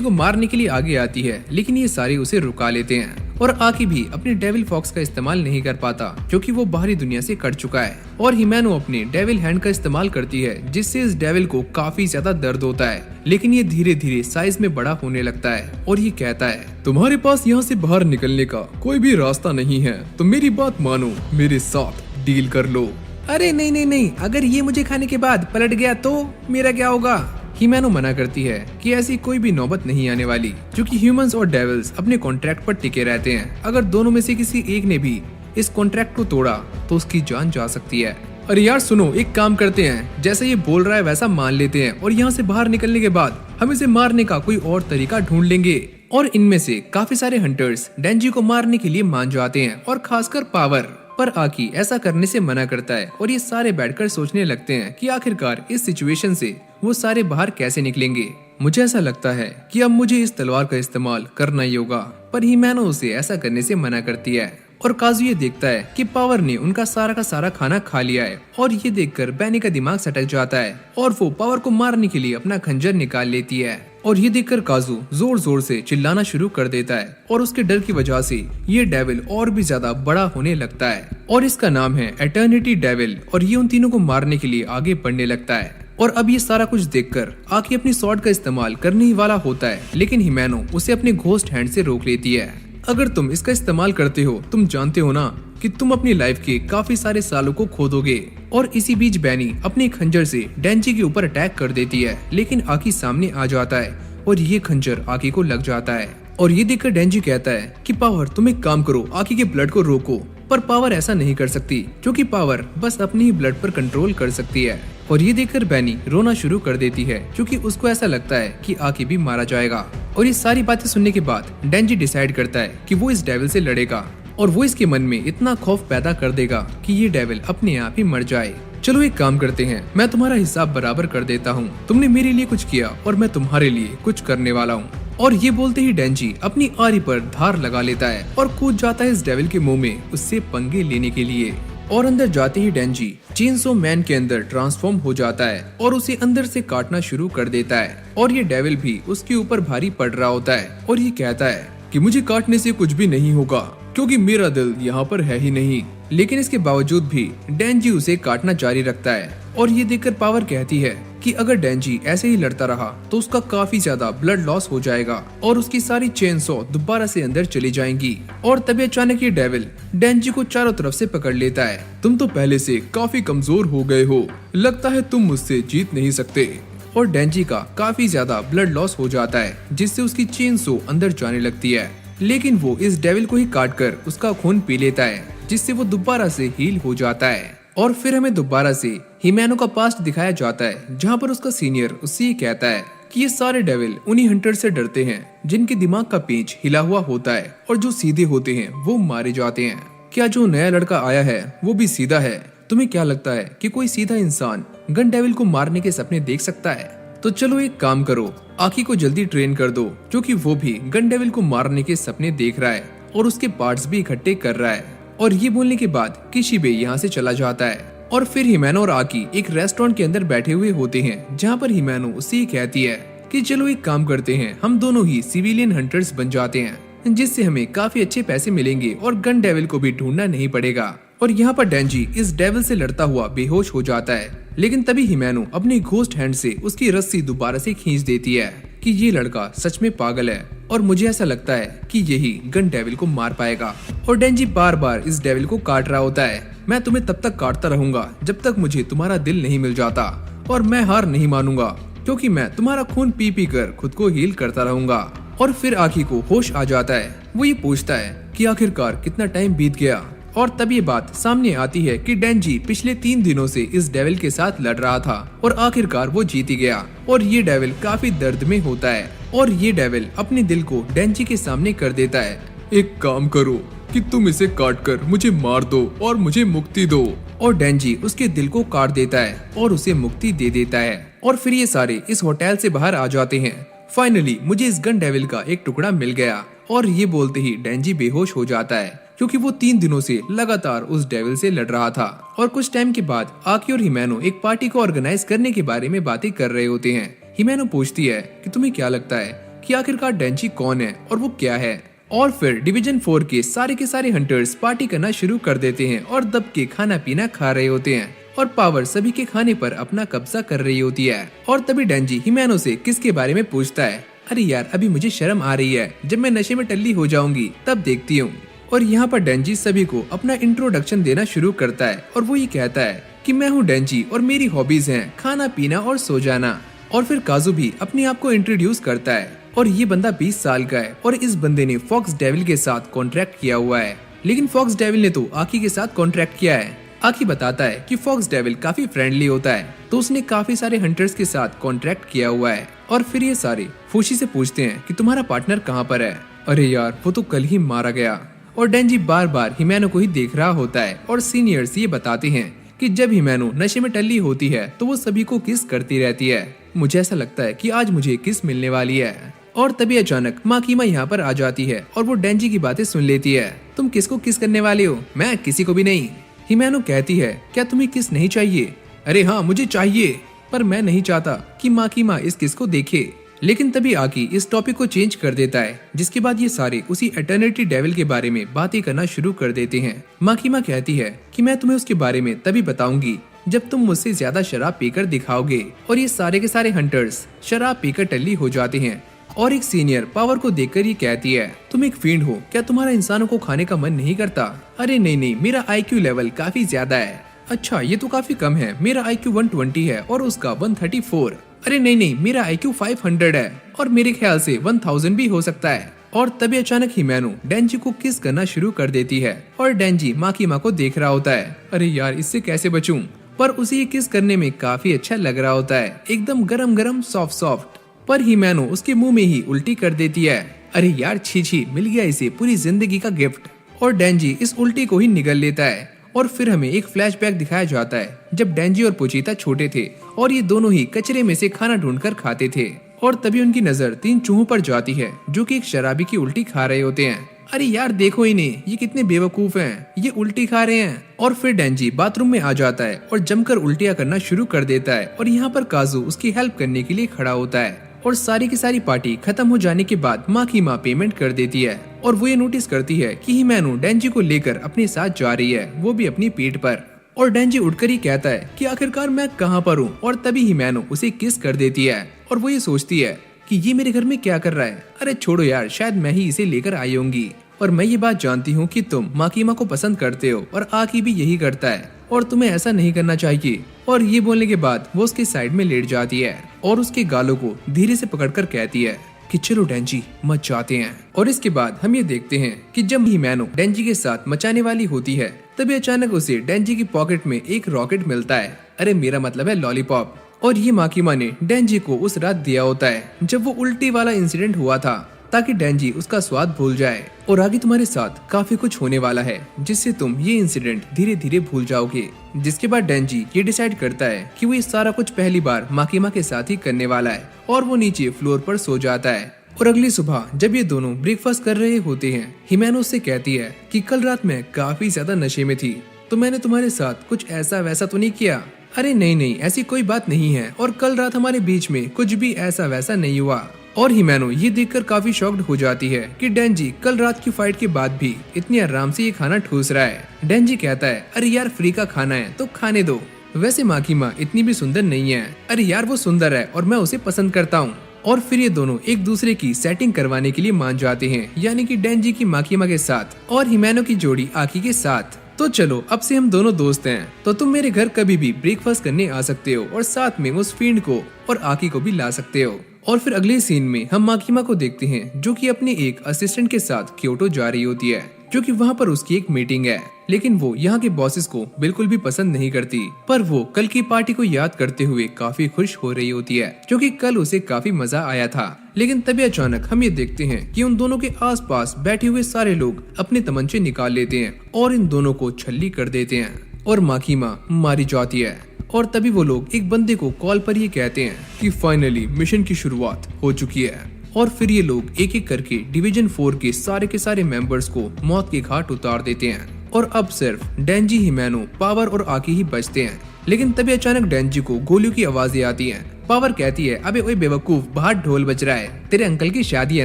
को मारने के लिए आगे आती है, लेकिन ये सारे उसे रुका लेते हैं। और आकी भी अपने डेविल फॉक्स का इस्तेमाल नहीं कर पाता क्योंकि वो बाहरी दुनिया से कट चुका है। और हिमेनो अपने डेविल हैंड का इस्तेमाल करती है जिससे इस डेविल को काफी ज्यादा दर्द होता है, लेकिन ये धीरे धीरे साइज में बड़ा होने लगता है। और ये कहता है, तुम्हारे पास यहाँ से बाहर निकलने का कोई भी रास्ता नहीं है, तो मेरी बात मानो, मेरे साथ डील कर लो। अरे नहीं नहीं नहीं, अगर ये मुझे खाने के बाद पलट गया तो मेरा क्या होगा? हिमेनो मना करती है कि ऐसी कोई भी नौबत नहीं आने वाली क्योंकि ह्यूमंस और डेविल्स अपने कॉन्ट्रैक्ट पर टिके रहते हैं। अगर दोनों में से किसी एक ने भी इस कॉन्ट्रैक्ट को तोड़ा तो उसकी जान जा सकती है। अरे यार सुनो, एक काम करते हैं, जैसे ये बोल रहा है वैसा मान लेते हैं और यहाँ से बाहर निकलने के बाद हम इसे मारने का कोई और तरीका ढूंढ लेंगे। और इनमें से काफी सारे हंटर्स डेंजी को मारने के लिए मान जाते हैं और खासकर पावर। पर आकी ऐसा करने से मना करता है और ये सारे बैठकर सोचने लगते हैं कि आखिरकार इस सिचुएशन से वो सारे बाहर कैसे निकलेंगे। मुझे ऐसा लगता है कि अब मुझे इस तलवार का इस्तेमाल करना ही होगा, पर हिमेनो उसे ऐसा करने से मना करती है। और काजू ये देखता है कि पावर ने उनका सारा का सारा खाना खा लिया है और ये देखकर बैनी का दिमाग सटक जाता है और वो पावर को मारने के लिए अपना खंजर निकाल लेती है। और ये देखकर काजू जोर जोर से चिल्लाना शुरू कर देता है और उसके डर की वजह से ये डेविल और भी ज्यादा बड़ा होने लगता है और इसका नाम है एटर्निटी डेविल। और ये उन तीनों को मारने के लिए आगे बढ़ने लगता है। और अब ये सारा कुछ देखकर आकी अपनी स्वॉर्ड का इस्तेमाल करने ही वाला होता है, लेकिन हिमेनो उसे अपने घोस्ट हैंड से रोक लेती है। अगर तुम इसका इस्तेमाल करते हो, तुम जानते हो ना कि तुम अपनी लाइफ के काफी सारे सालों को खो दोगे। और इसी बीच बैनी अपने खंजर से डेंजी के ऊपर अटैक कर देती है, लेकिन आकी सामने आ जाता है और ये खंजर आकी को लग जाता है। और ये देखकर डेंजी कहता है कि पावर तुम एक काम करो, आकी के ब्लड को रोको। पर पावर ऐसा नहीं कर सकती क्योंकि पावर बस अपनी ही ब्लड पर कंट्रोल कर सकती है। और ये देखकर बैनी रोना शुरू कर देती है क्योंकि उसको ऐसा लगता है कि आकी भी मारा जाएगा। और ये सारी बातें सुनने के बाद डेंजी डिसाइड करता है कि वो इस डेविल से लड़ेगा और वो इसके मन में इतना खौफ पैदा कर देगा कि ये डेविल अपने आप ही मर जाए। चलो एक काम करते हैं, मैं तुम्हारा हिसाब बराबर कर देता हूँ। तुमने मेरे लिए कुछ किया और मैं तुम्हारे लिए कुछ करने वाला हूँ। और ये बोलते ही डेंजी अपनी आरी पर धार लगा लेता है और कूद जाता है इस डेविल के मुंह में उससे पंगे लेने के लिए। और अंदर जाते ही डेंजी चेनसो मैन के अंदर ट्रांसफॉर्म हो जाता है और उसे अंदर से काटना शुरू कर देता है। और ये डेविल भी उसके ऊपर भारी पड़ रहा होता है और ये कहता है कि मुझे काटने से कुछ भी नहीं होगा क्योंकि मेरा दिल यहाँ पर है ही नहीं। लेकिन इसके बावजूद भी डेंजी उसे काटना जारी रखता है। और ये देखकर पावर कहती है कि अगर डेंजी ऐसे ही लड़ता रहा तो उसका काफी ज्यादा ब्लड लॉस हो जाएगा और उसकी सारी चेनसो दोबारा से अंदर चली जाएंगी। और तभी अचानक ये डेविल डेंजी को चारों तरफ से पकड़ लेता है। तुम तो पहले से काफी कमजोर हो गए हो, लगता है तुम मुझसे जीत नहीं सकते। और डेंजी का काफी ज्यादा ब्लड लॉस हो जाता है जिससे उसकी चेनसो अंदर जाने लगती है। लेकिन वो इस डेविल को ही काट कर उसका खून पी लेता है जिससे वो दोबारा से हील हो जाता है। और फिर हमें दोबारा से हिमेनो का पास्ट दिखाया जाता है जहाँ पर उसका सीनियर उससे ये कहता है कि ये सारे डेविल उन्हीं हंटर से डरते हैं जिनके दिमाग का पेंच हिला हुआ होता है और जो सीधे होते हैं वो मारे जाते हैं। क्या जो नया लड़का आया है वो भी सीधा है? तुम्हें क्या लगता है कि कोई सीधा इंसान गन डेविल को मारने के सपने देख सकता है? तो चलो एक काम करो, आकी को जल्दी ट्रेन कर दो क्योंकि वो भी गन डेविल को मारने के सपने देख रहा है और उसके पार्ट्स भी इकट्ठे कर रहा है। और ये बोलने के बाद किशिबे यहाँ से चला जाता है। और फिर हिमेनो और आकी एक रेस्टोरेंट के अंदर बैठे हुए होते हैं जहाँ पर हिमेनो उससे ये कहती है कि चलो एक काम करते हैं, हम दोनों ही सिविलियन हंटर्स बन जाते हैं जिससे हमें काफी अच्छे पैसे मिलेंगे और गन डेविल को भी ढूंढना नहीं पड़ेगा। और यहाँ पर डेंजी इस डेविल से लड़ता हुआ बेहोश हो जाता है, लेकिन तभी हिमेनो अपने घोस्ट हैंड से उसकी रस्सी दोबारा से खींच देती है कि ये लड़का सच में पागल है और मुझे ऐसा लगता है कि यही गन डेविल को मार पाएगा। और डेंजी बार बार इस डेविल को काट रहा होता है, मैं तुम्हें तब तक काटता रहूंगा जब तक मुझे तुम्हारा दिल नहीं मिल जाता और मैं हार नहीं मानूंगा क्योंकि मैं तुम्हारा खून पी पी कर खुद को हील करता रहूंगा। और फिर आकी को होश आ जाता है, वो ये पूछता है कि आखिरकार कितना टाइम बीत गया। और तब ये बात सामने आती है कि डेंजी पिछले 3 दिनों से इस डेविल के साथ लड़ रहा था और आखिरकार वो जीत गया। और ये डेविल काफी दर्द में होता है और ये डेविल अपने दिल को डेंजी के सामने कर देता है। एक काम करो कि तुम इसे काट कर मुझे मार दो और मुझे मुक्ति दो। और डेंजी उसके दिल को काट देता है और उसे मुक्ति दे देता है। और फिर ये सारे इस होटल से बाहर आ जाते हैं। फाइनली मुझे इस गन डेविल का एक टुकड़ा मिल गया। और ये बोलते ही डेंजी बेहोश हो जाता है क्योंकि वो 3 दिनों से लगातार उस डेविल से लड़ रहा था। और कुछ टाइम के बाद आकी और हिमेनो एक पार्टी को ऑर्गेनाइज करने के बारे में बातें कर रहे होते हैं। हिमेनो पूछती है कि तुम्हें क्या लगता है कि आखिरकार डेंजी कौन है और वो क्या है? और फिर डिवीजन 4 के सारे हंटर्स पार्टी करना शुरू कर देते हैं और दब के खाना पीना खा रहे होते हैं और पावर सभी के खाने पर अपना कब्जा कर रही होती है। और तभी डेंजी हिमेनो से किसके बारे में पूछता है, अरे यार अभी मुझे शर्म आ रही है, जब मैं नशे में टल्ली हो जाऊंगी तब देखती हूँ। और यहाँ पर डेंजी सभी को अपना इंट्रोडक्शन देना शुरू करता है और वो ये कहता है कि मैं हूँ डेंजी और मेरी हॉबीज हैं खाना पीना और सो जाना। और फिर काजू भी अपने आप को इंट्रोड्यूस करता है और ये बंदा 20 साल का है और इस बंदे ने फॉक्स डेविल के साथ कॉन्ट्रैक्ट किया हुआ है। लेकिन फॉक्स डेविल ने तो आकी के साथ कॉन्ट्रैक्ट किया है, आकी बताता है कि फॉक्स डेविल काफी फ्रेंडली होता है, तो उसने काफी सारे हंटर्स के साथ कॉन्ट्रैक्ट किया हुआ है। और फिर ये सारे फूशी से पूछते हैं कि तुम्हारा पार्टनर कहाँ पर है। अरे यार, वो तो कल ही मारा गया। और डेंजी बार बार हिमैनो को ही देख रहा होता है। और सीनियर्स ये बताते हैं कि जब हिमैनो नशे में टल्ली होती है तो वो सभी को किस करती रहती है। मुझे ऐसा लगता है कि आज मुझे किस मिलने वाली है। और तभी अचानक माकीमा यहाँ पर आ जाती है और वो डेंजी की बातें सुन लेती है। तुम किसको किस करने वाले हो? मैं किसी को भी नहीं। हिमैनो कहती है, क्या तुम्हें किस नहीं चाहिए? अरे हाँ, मुझे चाहिए, पर मैं नहीं चाहता कि माकीमा इस किस को देखे। लेकिन तभी आकी इस टॉपिक को चेंज कर देता है, जिसके बाद ये सारे उसी एटर्निटी डेविल के बारे में बातें करना शुरू कर देते हैं। माकीमा कहती है कि मैं तुम्हें उसके बारे में तभी बताऊंगी जब तुम मुझसे ज्यादा शराब पीकर दिखाओगे। और ये सारे के सारे हंटर्स शराब पीकर टल्ली हो जाते हैं। और एक सीनियर पावर को देखकर ये कहती है, तुम एक फील्ड हो, क्या तुम्हारा इंसानों को खाने का मन नहीं करता? अरे नहीं, मेरा IQ लेवल काफी ज्यादा है। अच्छा, ये तो काफी कम है, मेरा IQ 120 है और उसका 134। अरे नहीं, मेरा IQ 500 है और मेरे ख्याल से 1000 भी हो सकता है। और तभी अचानक हिमैनो डेंजी को किस करना शुरू कर देती है और डेंजी माकीमा को देख रहा होता है। अरे यार, इससे कैसे बचूं? पर उसे ये किस करने में काफी अच्छा लग रहा होता है, एकदम गरम गरम सॉफ्ट। पर हिमैनो उसके मुंह में ही उल्टी कर देती है। अरे यार, छी, मिल गया इसे पूरी जिंदगी का गिफ्ट। और डेंजी इस उल्टी को ही निगल लेता है। और फिर हमें एक फ्लैशबैक दिखाया जाता है जब डेंजी और पोचीता छोटे थे और ये दोनों ही कचरे में से खाना ढूंढकर खाते थे। और तभी उनकी नजर 3 चूहों पर जाती है जो कि एक शराबी की उल्टी खा रहे होते हैं। अरे यार, देखो इन्हें, ये कितने बेवकूफ हैं, ये उल्टी खा रहे हैं। और फिर डेंजी बाथरूम में आ जाता है और जमकर उल्टियां करना शुरू कर देता है। और यहाँ पर काजू उसकी हेल्प करने के लिए खड़ा होता है। और सारी की सारी पार्टी खत्म हो जाने के बाद माकीमा पेमेंट कर देती है। और वो ये नोटिस करती है कि हिमैनो डेंजी को लेकर अपने साथ जा रही है, वो भी अपनी पीठ पर। और डेंजी उठकर ही कहता है कि आखिरकार मैं कहाँ पर हूँ। और तभी हिमैनो उसे किस कर देती है। और वो ये सोचती है कि ये मेरे घर में क्या कर रहा है। अरे छोड़ो यार, शायद मैं ही इसे लेकर आई होंगी। और मैं ये बात जानती हूँ कि तुम माकीमा को पसंद करते हो और आकी भी यही करता है और तुम्हें ऐसा नहीं करना चाहिए। और ये बोलने के बाद वो उसके साइड में लेट जाती है और उसके गालों को धीरे से पकड़कर कहती है कि चलो डेंजी, मच जाते हैं। और इसके बाद हम ये देखते हैं कि जब हिमैनो डेंजी के साथ मचाने वाली होती है तभी अचानक उसे डेंजी की पॉकेट में एक रॉकेट मिलता है। अरे मेरा मतलब है लॉलीपॉप। और ये माकीमा ने डेंजी को उस रात दिया होता है जब वो उल्टी वाला इंसिडेंट हुआ था, ताकि डेंजी उसका स्वाद भूल जाए। और आगे तुम्हारे साथ काफी कुछ होने वाला है जिससे तुम ये इंसिडेंट धीरे धीरे भूल जाओगे। जिसके बाद डेंजी ये डिसाइड करता है कि वो ये सारा कुछ पहली बार माकीमा के साथ ही करने वाला है और वो नीचे फ्लोर पर सो जाता है। और अगली सुबह जब ये दोनों ब्रेकफास्ट कर रहे होते हैं, हिमैनो से कहती है कि कल रात मैं काफी ज्यादा नशे में थी, तो मैंने तुम्हारे साथ कुछ ऐसा वैसा तो नहीं किया? अरे नहीं, ऐसी कोई बात नहीं है और कल रात हमारे बीच में कुछ भी ऐसा वैसा नहीं हुआ। और हिमैनो ये देखकर काफी शॉक्ड हो जाती है कि डेंजी कल रात की फाइट के बाद भी इतनी आराम से ये खाना ठूस रहा है। डेंजी कहता है, अरे यार, फ्री का खाना है तो खाने दो। वैसे माकीमा इतनी भी सुंदर नहीं है। अरे यार, वो सुंदर है और मैं उसे पसंद करता हूँ। और फिर ये दोनों एक दूसरे की सेटिंग करवाने के लिए मान जाते हैं, यानी कि डेंजी की माकीमा के साथ और हिमैनो की जोड़ी आकी के साथ। तो चलो, अब से हम दोनों दोस्त हैं, तो तुम मेरे घर कभी भी ब्रेकफास्ट करने आ सकते हो और साथ में उस फील्ड को और आकी को भी ला सकते हो। और फिर अगले सीन में हम माकीमा को देखते हैं जो कि अपने एक असिस्टेंट के साथ क्योटो जा रही होती है, जो कि वहाँ पर उसकी एक मीटिंग है। लेकिन वो यहाँ के बॉसेस को बिल्कुल भी पसंद नहीं करती, पर वो कल की पार्टी को याद करते हुए काफी खुश हो रही होती है, क्योंकि कल उसे काफी मजा आया था। लेकिन तभी अचानक हम ये देखते हैं कि उन दोनों के आसपास बैठे हुए सारे लोग अपने तमंचे निकाल लेते हैं और इन दोनों को छल्ली कर देते हैं और माकीमा मारी जाती है। और तभी वो लोग एक बंदे को कॉल पर ये कहते हैं कि फाइनली मिशन की शुरुआत हो चुकी है। और फिर ये लोग एक एक करके डिवीजन 4 के सारे मेंबर्स को मौत के घाट उतार देते हैं और अब सिर्फ डेंजी, हिमैनो, पावर और आकी ही बचते हैं। लेकिन तभी अचानक डेंजी को गोलियों की आवाजें आती हैं। पावर कहती है, अबे ओए बेवकूफ, बाहर ढोल बज रहा है, तेरे अंकल की शादी है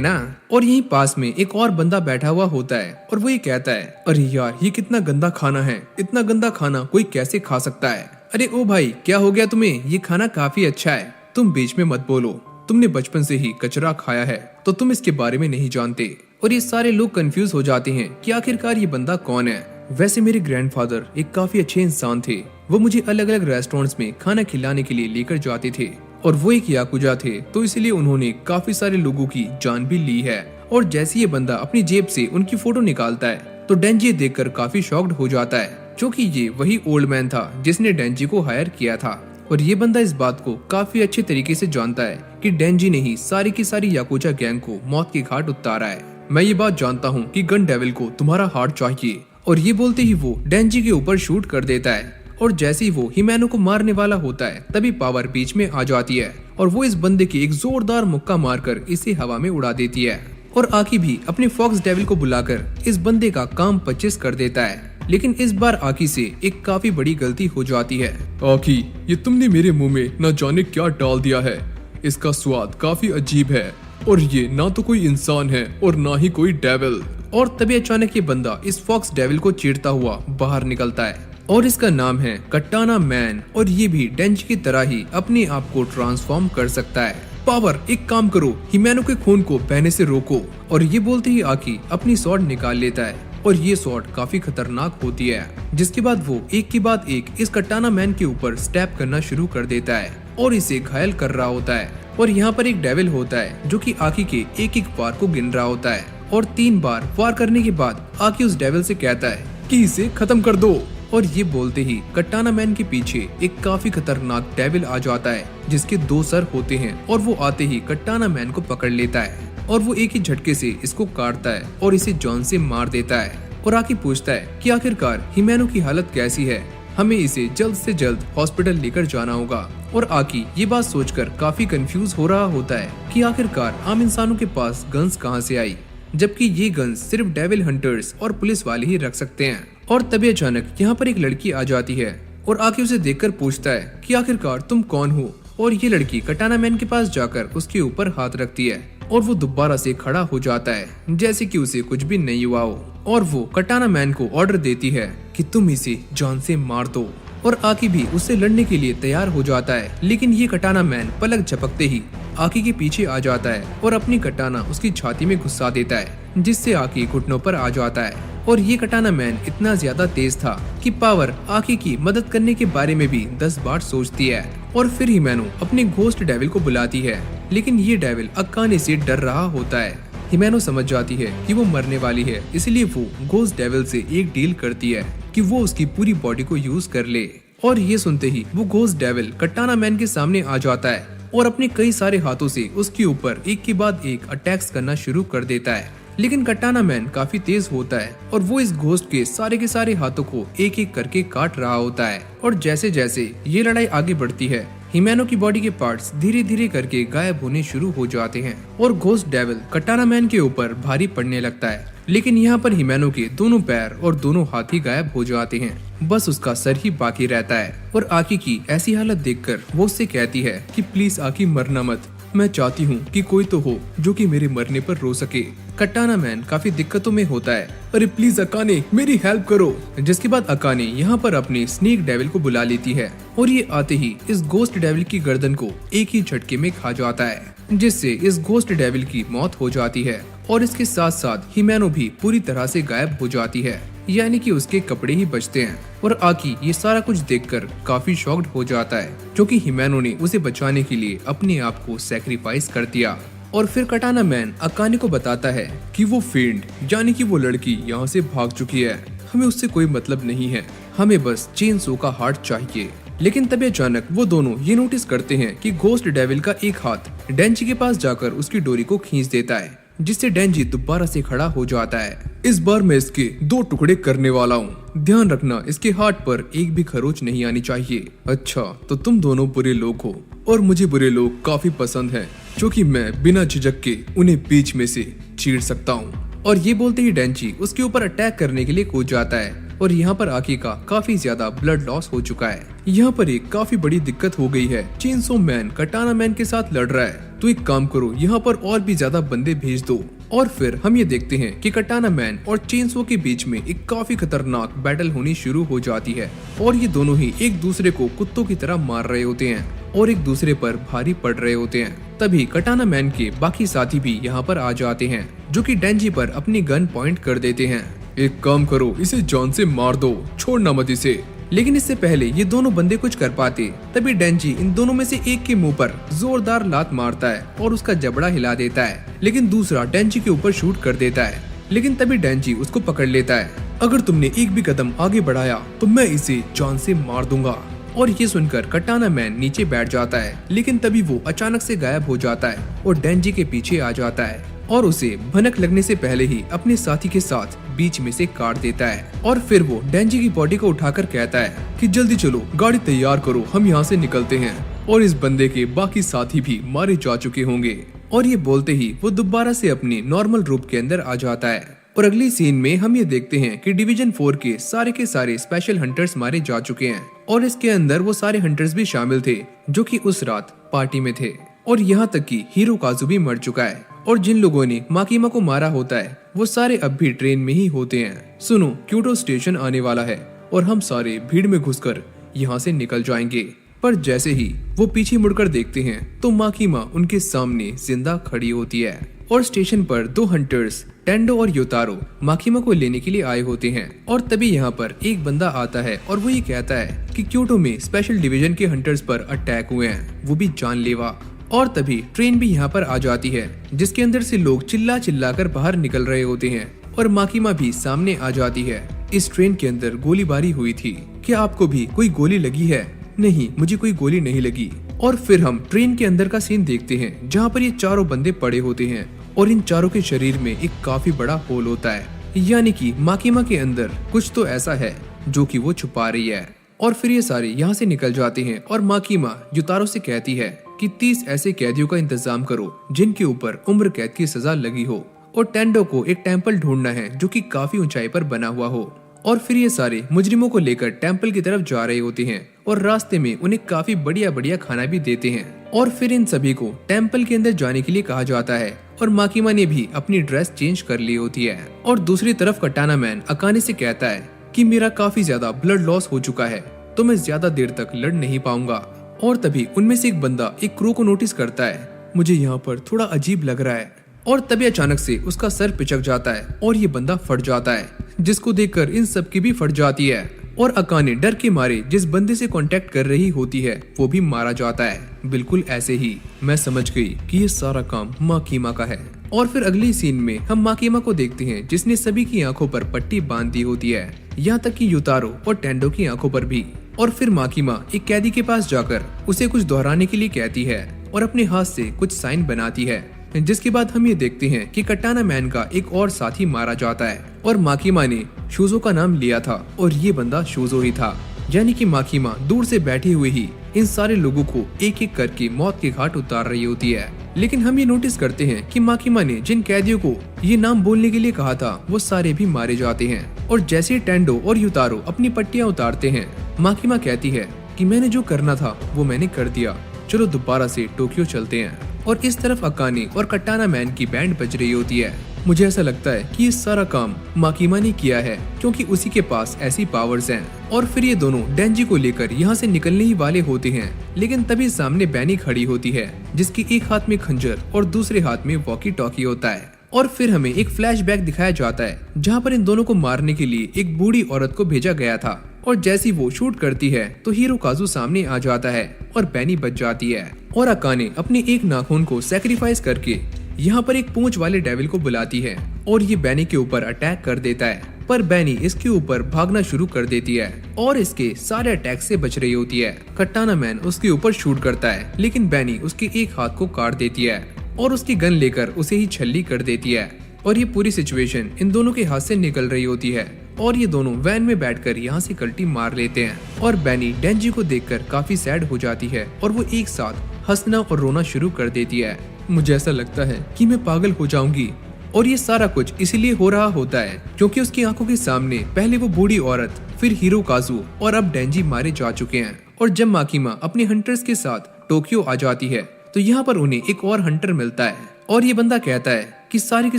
ना। और यहीं पास में एक और बंदा बैठा हुआ होता है और वो ये कहता है, अरे यार, ये कितना गंदा खाना है, इतना गंदा खाना कोई कैसे खा सकता है? अरे ओ भाई, क्या हो गया तुम्हें? ये खाना काफी अच्छा है, तुम बीच में मत बोलो, तुमने बचपन से ही कचरा खाया है तो तुम इसके बारे में नहीं जानते। और ये सारे लोग कंफ्यूज हो जाते हैं कि आखिरकार ये बंदा कौन है। वैसे मेरे ग्रैंडफादर एक काफी अच्छे इंसान थे, वो मुझे अलग अलग रेस्टोरेंट्स में खाना खिलाने के लिए लेकर जाते थे और वो एक याकुजा थे, तो इसलिए उन्होंने काफी सारे लोगों की जान भी ली है। और जैसे ये बंदा अपनी जेब से उनकी फोटो निकालता है तो डेंजी देखकर काफी शॉक्ड हो जाता है क्योंकि ये वही ओल्ड मैन था जिसने डेंजी को हायर किया था। और ये बंदा इस बात को काफी अच्छे तरीके से जानता है कि डेंजी ने ही सारी की सारी याकुजा गैंग को मौत के घाट उतारा है। मैं ये बात जानता हूँ कि गन डेविल को तुम्हारा हार्ट चाहिए। और ये बोलते ही वो डेंजी के ऊपर शूट कर देता है। और जैसे ही वो हिमैनो को मारने वाला होता है तभी पावर बीच में आ जाती है और वो इस बंदे की एक जोरदार मुक्का मारकर इसे हवा में उड़ा देती है। और आकी भी अपने फॉक्स डेविल को बुलाकर इस बंदे का काम 25 कर देता है। लेकिन इस बार आकी से एक काफी बड़ी गलती हो जाती है। आकी, ये तुमने मेरे मुंह में न जाने क्या डाल दिया है। इसका स्वाद काफी अजीब है और ये ना तो कोई इंसान है और ना ही कोई डेविल। और तभी अचानक ये बंदा इस फॉक्स डेविल को चीरता हुआ बाहर निकलता है और इसका नाम है कटाना मैन। और ये भी डेंजी की तरह ही अपने आप को ट्रांसफॉर्म कर सकता है। पावर, एक काम करो, हिमैनो के खून को बहने से रोको। और ये बोलते ही आकी अपनी स्वॉर्ड निकाल लेता है और ये स्वॉर्ड काफी खतरनाक होती है। जिसके बाद वो एक के बाद एक इस कटाना मैन के ऊपर स्टैप करना शुरू कर देता है और इसे घायल कर रहा होता है। और यहाँ पर एक डेविल होता है जो कि आकी के एक एक वार को गिन रहा होता है। और 3 बार वार करने के बाद आकी उस डेविल से कहता है कि इसे खत्म कर दो। और ये बोलते ही कटाना मैन के पीछे एक काफी खतरनाक डेविल आ जाता है जिसके 2 सर होते हैं। और वो आते ही कटाना मैन को पकड़ लेता है और वो एक ही झटके से इसको काटता है और इसे जॉन से मार देता है। और आकी पूछता है कि आखिरकार हिमैनो की हालत कैसी है, हमें इसे जल्द से जल्द हॉस्पिटल लेकर जाना होगा। और आकी ये बात सोचकर काफी कंफ्यूज हो रहा होता है कि आखिरकार आम इंसानों के पास गन्स कहां से आई, जबकि ये गन्स सिर्फ डेविल हंटर्स और पुलिस वाले ही रख सकते हैं। और तभी अचानक यहाँ पर एक लड़की आ जाती है और आकी उसे देखकर पूछता है कि आखिरकार तुम कौन हो। और ये लड़की कटाना मैन के पास जाकर उसके ऊपर हाथ रखती है और वो दोबारा से खड़ा हो जाता है जैसे कि उसे कुछ भी नहीं हुआ हो। और वो कटाना मैन को ऑर्डर देती है कि तुम इसे जान से मार दो। और आकी भी उससे लड़ने के लिए तैयार हो जाता है। लेकिन ये कटाना मैन पलक झपकते ही आकी के पीछे आ जाता है और अपनी कटाना उसकी छाती में घुसा देता है जिससे आकी घुटनों पर आ जाता है। और ये कटाना मैन इतना ज्यादा तेज था कि पावर आकी की मदद करने के बारे में भी 10 बार सोचती है। और फिर हिमैनो अपने घोस्ट डेविल को बुलाती है। लेकिन ये डेविल अकाने से डर रहा होता है। हिमैनो समझ जाती है कि वो मरने वाली है, इसलिए वो घोस्ट डेविल से एक डील करती है कि वो उसकी पूरी बॉडी को यूज कर ले। और ये सुनते ही वो घोस्ट डेविल कटाना मैन के सामने आ जाता है और अपने कई सारे हाथों से उसके ऊपर एक के बाद एक अटैक्स करना शुरू कर देता है। लेकिन कटाना मैन काफी तेज होता है और वो इस घोस्ट के सारे हाथों को एक एक करके काट रहा होता है। और जैसे जैसे ये लड़ाई आगे बढ़ती है हिमैनो की बॉडी के पार्ट्स धीरे धीरे करके गायब होने शुरू हो जाते हैं और घोस्ट डेविल कटाना मैन के ऊपर भारी पड़ने लगता है। लेकिन यहाँ पर हिमैनो के दोनों पैर और दोनों हाथ ही गायब हो जाते हैं, बस उसका सर ही बाकी रहता है। और आकी की ऐसी हालत देखकर वो उससे कहती है कि प्लीज आकी मरना मत, मैं चाहती हूँ कि कोई तो हो जो कि मेरे मरने पर रो सके। कटाना मैन काफी दिक्कतों में होता है, अरे प्लीज अकाने मेरी हेल्प करो। जिसके बाद अकाने यहाँ पर अपने स्नेक डेविल को बुला लेती है और ये आते ही इस घोस्ट डेविल की गर्दन को एक ही झटके में खा जाता है जिससे इस घोस्ट डेविल की मौत हो जाती है। और इसके साथ साथ हिमैनो भी पूरी तरह से गायब हो जाती है, यानी कि उसके कपड़े ही बचते हैं। और आकी ये सारा कुछ देखकर काफी शॉक्ड हो जाता है क्योंकि हिमैनो ने उसे बचाने के लिए अपने आप को सैक्रिफाइस कर दिया। और फिर कटाना मैन अकाने को बताता है कि वो फेंड यानी कि वो लड़की यहाँ से भाग चुकी है, हमें उससे कोई मतलब नहीं है, हमें बस चेन सो का हार्ट चाहिए। लेकिन तभी अचानक वो दोनों ये नोटिस करते हैं कि घोस्ट डेविल का एक हाथ डेंजी के पास जाकर उसकी डोरी को खींच देता है जिससे डेंजी दोबारा से खड़ा हो जाता है। इस बार मैं इसके 2 टुकड़े करने वाला हूँ, ध्यान रखना इसके हाथ पर एक भी खरोच नहीं आनी चाहिए। अच्छा तो तुम दोनों बुरे लोग हो और मुझे बुरे लोग काफी पसंद हैं क्योंकि मैं बिना झिझक के उन्हें बीच में से चीर सकता हूँ। और ये बोलते ही डेंजी उसके ऊपर अटैक करने के लिए कूद जाता है और यहाँ पर आकी का काफी ज्यादा ब्लड लॉस हो चुका है। यहाँ पर एक काफी बड़ी दिक्कत हो गई है, चेनसो मैन कटाना मैन के साथ लड़ रहा है, तो एक काम करो यहाँ पर और भी ज्यादा बंदे भेज दो। और फिर हम ये देखते हैं कि कटाना मैन और चेनसो के बीच में एक काफी खतरनाक बैटल होनी शुरू हो जाती है और ये दोनों ही एक दूसरे को कुत्तों की तरह मार रहे होते हैं और एक दूसरे पर भारी पड़ रहे होते हैं। तभी कटाना मैन के बाकी साथी भी यहाँ पर आ जाते हैं जो कि डेंजी पर अपनी गन पॉइंट कर देते हैं। एक काम करो इसे जान से मार दो, छोड़ना मत इसे। लेकिन इससे पहले ये दोनों बंदे कुछ कर पाते तभी डेंजी इन दोनों में से एक के मुंह पर जोरदार लात मारता है और उसका जबड़ा हिला देता है, लेकिन दूसरा डेंजी के ऊपर शूट कर देता है। लेकिन तभी डेंजी उसको पकड़ लेता है अगर तुमने एक भी कदम आगे बढ़ाया तो मैं इसे जान से मार दूंगा। और ये सुनकर कटाना मैन नीचे बैठ जाता है, लेकिन तभी वो अचानक से गायब हो जाता है और डेंजी के पीछे आ जाता है और उसे भनक लगने से पहले ही अपने साथी के साथ बीच में से काट देता है। और फिर वो डेंजी की बॉडी को उठाकर कहता है कि जल्दी चलो, गाड़ी तैयार करो, हम यहाँ से निकलते हैं। और इस बंदे के बाकी साथी भी मारे जा चुके होंगे। और ये बोलते ही वो दोबारा से अपने नॉर्मल रूप के अंदर आ जाता है। और अगली सीन में हम ये देखते हैं कि डिवीजन 4 के सारे स्पेशल हंटर्स मारे जा चुके हैं और इसके अंदर वो सारे हंटर्स भी शामिल थे जो कि उस रात पार्टी में थे। और यहाँ तक कि हिरोकाज़ु भी मर चुका है और जिन लोगों ने माकीमा को मारा होता है वो सारे अब भी ट्रेन में ही होते हैं। सुनो, क्योटो स्टेशन आने वाला है और हम सारे भीड़ में घुसकर यहाँ से निकल जाएंगे। पर जैसे ही वो पीछे मुड़कर देखते हैं तो माकीमा उनके सामने जिंदा खड़ी होती है। और स्टेशन पर 2 हंटर्स टेंडो और योतारो माकीमा को लेने के लिए आए होते हैं। और तभी यहाँ पर एक बंदा आता है और वो ये कहता है कि क्योटो में स्पेशल डिवीजन के हंटर्स पर अटैक हुए हैं, वो भी जानलेवा। और तभी ट्रेन भी यहाँ पर आ जाती है जिसके अंदर से लोग चिल्ला चिल्ला कर बाहर निकल रहे होते हैं और माकीमा भी सामने आ जाती है। इस ट्रेन के अंदर गोलीबारी हुई थी, क्या आपको भी कोई गोली लगी है? नहीं, मुझे कोई गोली नहीं लगी। और फिर हम ट्रेन के अंदर का सीन देखते हैं जहाँ पर ये चारों बंदे पड़े होते हैं और इन चारों के शरीर में एक काफी बड़ा होल होता है, यानी कि माकीमा के अंदर कुछ तो ऐसा है जो कि वो छुपा रही है। और फिर ये सारे यहाँ से निकल जाते हैं और माकीमा युतारो से कहती है कि 30 ऐसे कैदियों का इंतजाम करो जिनके ऊपर उम्र कैद की सजा लगी हो और टेंडो को एक टेम्पल ढूंढना है जो कि काफी ऊंचाई पर बना हुआ हो। और फिर ये सारे मुजरिमों को लेकर टेम्पल की तरफ जा रहे होते हैं और रास्ते में उन्हें काफी बढ़िया बढ़िया खाना भी देते हैं। और फिर इन सभी को टेम्पल के अंदर जाने के लिए कहा जाता है और माकीमा ने भी अपनी ड्रेस चेंज कर ली होती है। और दूसरी तरफ कटाना मैन अकाने से कहता है कि मेरा काफी ज्यादा ब्लड लॉस हो चुका है तो मैं ज्यादा देर तक लड़ नहीं पाऊंगा। और तभी उनमें से एक बंदा एक क्रू को नोटिस करता है, मुझे यहाँ पर थोड़ा अजीब लग रहा है। और तभी अचानक से उसका सर पिचक जाता है और ये बंदा फट जाता है, जिसको देखकर इन सब की भी फट जाती है। और अकाने डर के मारे जिस बंदे से कांटेक्ट कर रही होती है वो भी मारा जाता है। बिल्कुल ऐसे ही मैं समझ गई कि ये सारा काम माकीमा का है। और फिर अगली सीन में हम माकीमा को देखते हैं जिसने सभी की आंखों पर पट्टी बांध दी होती है, यहाँ तक कि युतारो और टेंडो की आंखों पर भी। और फिर माकीमा एक कैदी के पास जाकर उसे कुछ दोहराने के लिए कहती है और अपने हाथ से कुछ साइन बनाती है, जिसके बाद हम ये देखते हैं कि कटाना मैन का एक और साथी मारा जाता है और माकीमा ने शूजो का नाम लिया था और ये बंदा शूजो ही था। यानी कि माकीमा दूर से बैठे हुए ही इन सारे लोगों को एक एक करके मौत के घाट उतार रही होती है। लेकिन हम ये नोटिस करते हैं कि माकीमा ने जिन कैदियों को ये नाम बोलने के लिए कहा था वो सारे भी मारे जाते हैं। और जैसे ही टेंडो और युतारो अपनी पट्टियां उतारते हैं, माकीमा कहती है कि मैंने जो करना था वो मैंने कर दिया, चलो दोबारा से टोक्यो चलते हैं। और इस तरफ अकाने और कटाना मैन की बैंड बज रही होती है। मुझे ऐसा लगता है कि ये सारा काम माकीमा ने किया है क्योंकि उसी के पास ऐसी पावर्स हैं। और फिर ये दोनों डेंजी को लेकर यहाँ से निकलने ही वाले होते हैं, लेकिन तभी सामने बैनी खड़ी होती है जिसकी एक हाथ में खंजर और दूसरे हाथ में वॉकी टॉकी होता है। और फिर हमें एक फ्लैशबैक दिखाया जाता है जहाँ पर इन दोनों को मारने के लिए एक बूढ़ी औरत को भेजा गया था। और जैसी वो शूट करती है तो हिरोकाज़ु सामने आ जाता है और बैनी बच जाती है। और अकाने अपने एक नाखून को सैक्रिफाइस करके यहाँ पर एक पूंछ वाले डेविल को बुलाती है और ये बैनी के ऊपर अटैक कर देता है। पर बैनी इसके ऊपर भागना शुरू कर देती है और इसके सारे अटैक से बच रही होती है। कटाना मैन उसके ऊपर शूट करता है, लेकिन बैनी उसके एक हाथ को काट देती है और उसकी गन लेकर उसे ही छल्ली कर देती है। और ये पूरी सिचुएशन इन दोनों के हाथ से निकल रही होती है और ये दोनों वैन में बैठकर यहाँ से कल्टी मार लेते हैं। और बैनी डेंजी को देखकर काफी सैड हो जाती है और वो एक साथ हंसना और रोना शुरू कर देती है। मुझे ऐसा लगता है कि मैं पागल हो जाऊंगी। और ये सारा कुछ इसीलिए हो रहा होता है क्योंकि उसकी आंखों के सामने पहले वो बूढ़ी औरत, फिर हिरोकाज़ु और अब डेंजी मारे जा चुके हैं। और जब माकीमा अपने हंटर्स के साथ टोक्यो आ जाती है तो यहाँ पर उन्हें एक और हंटर मिलता है और ये बंदा कहता है कि सारे के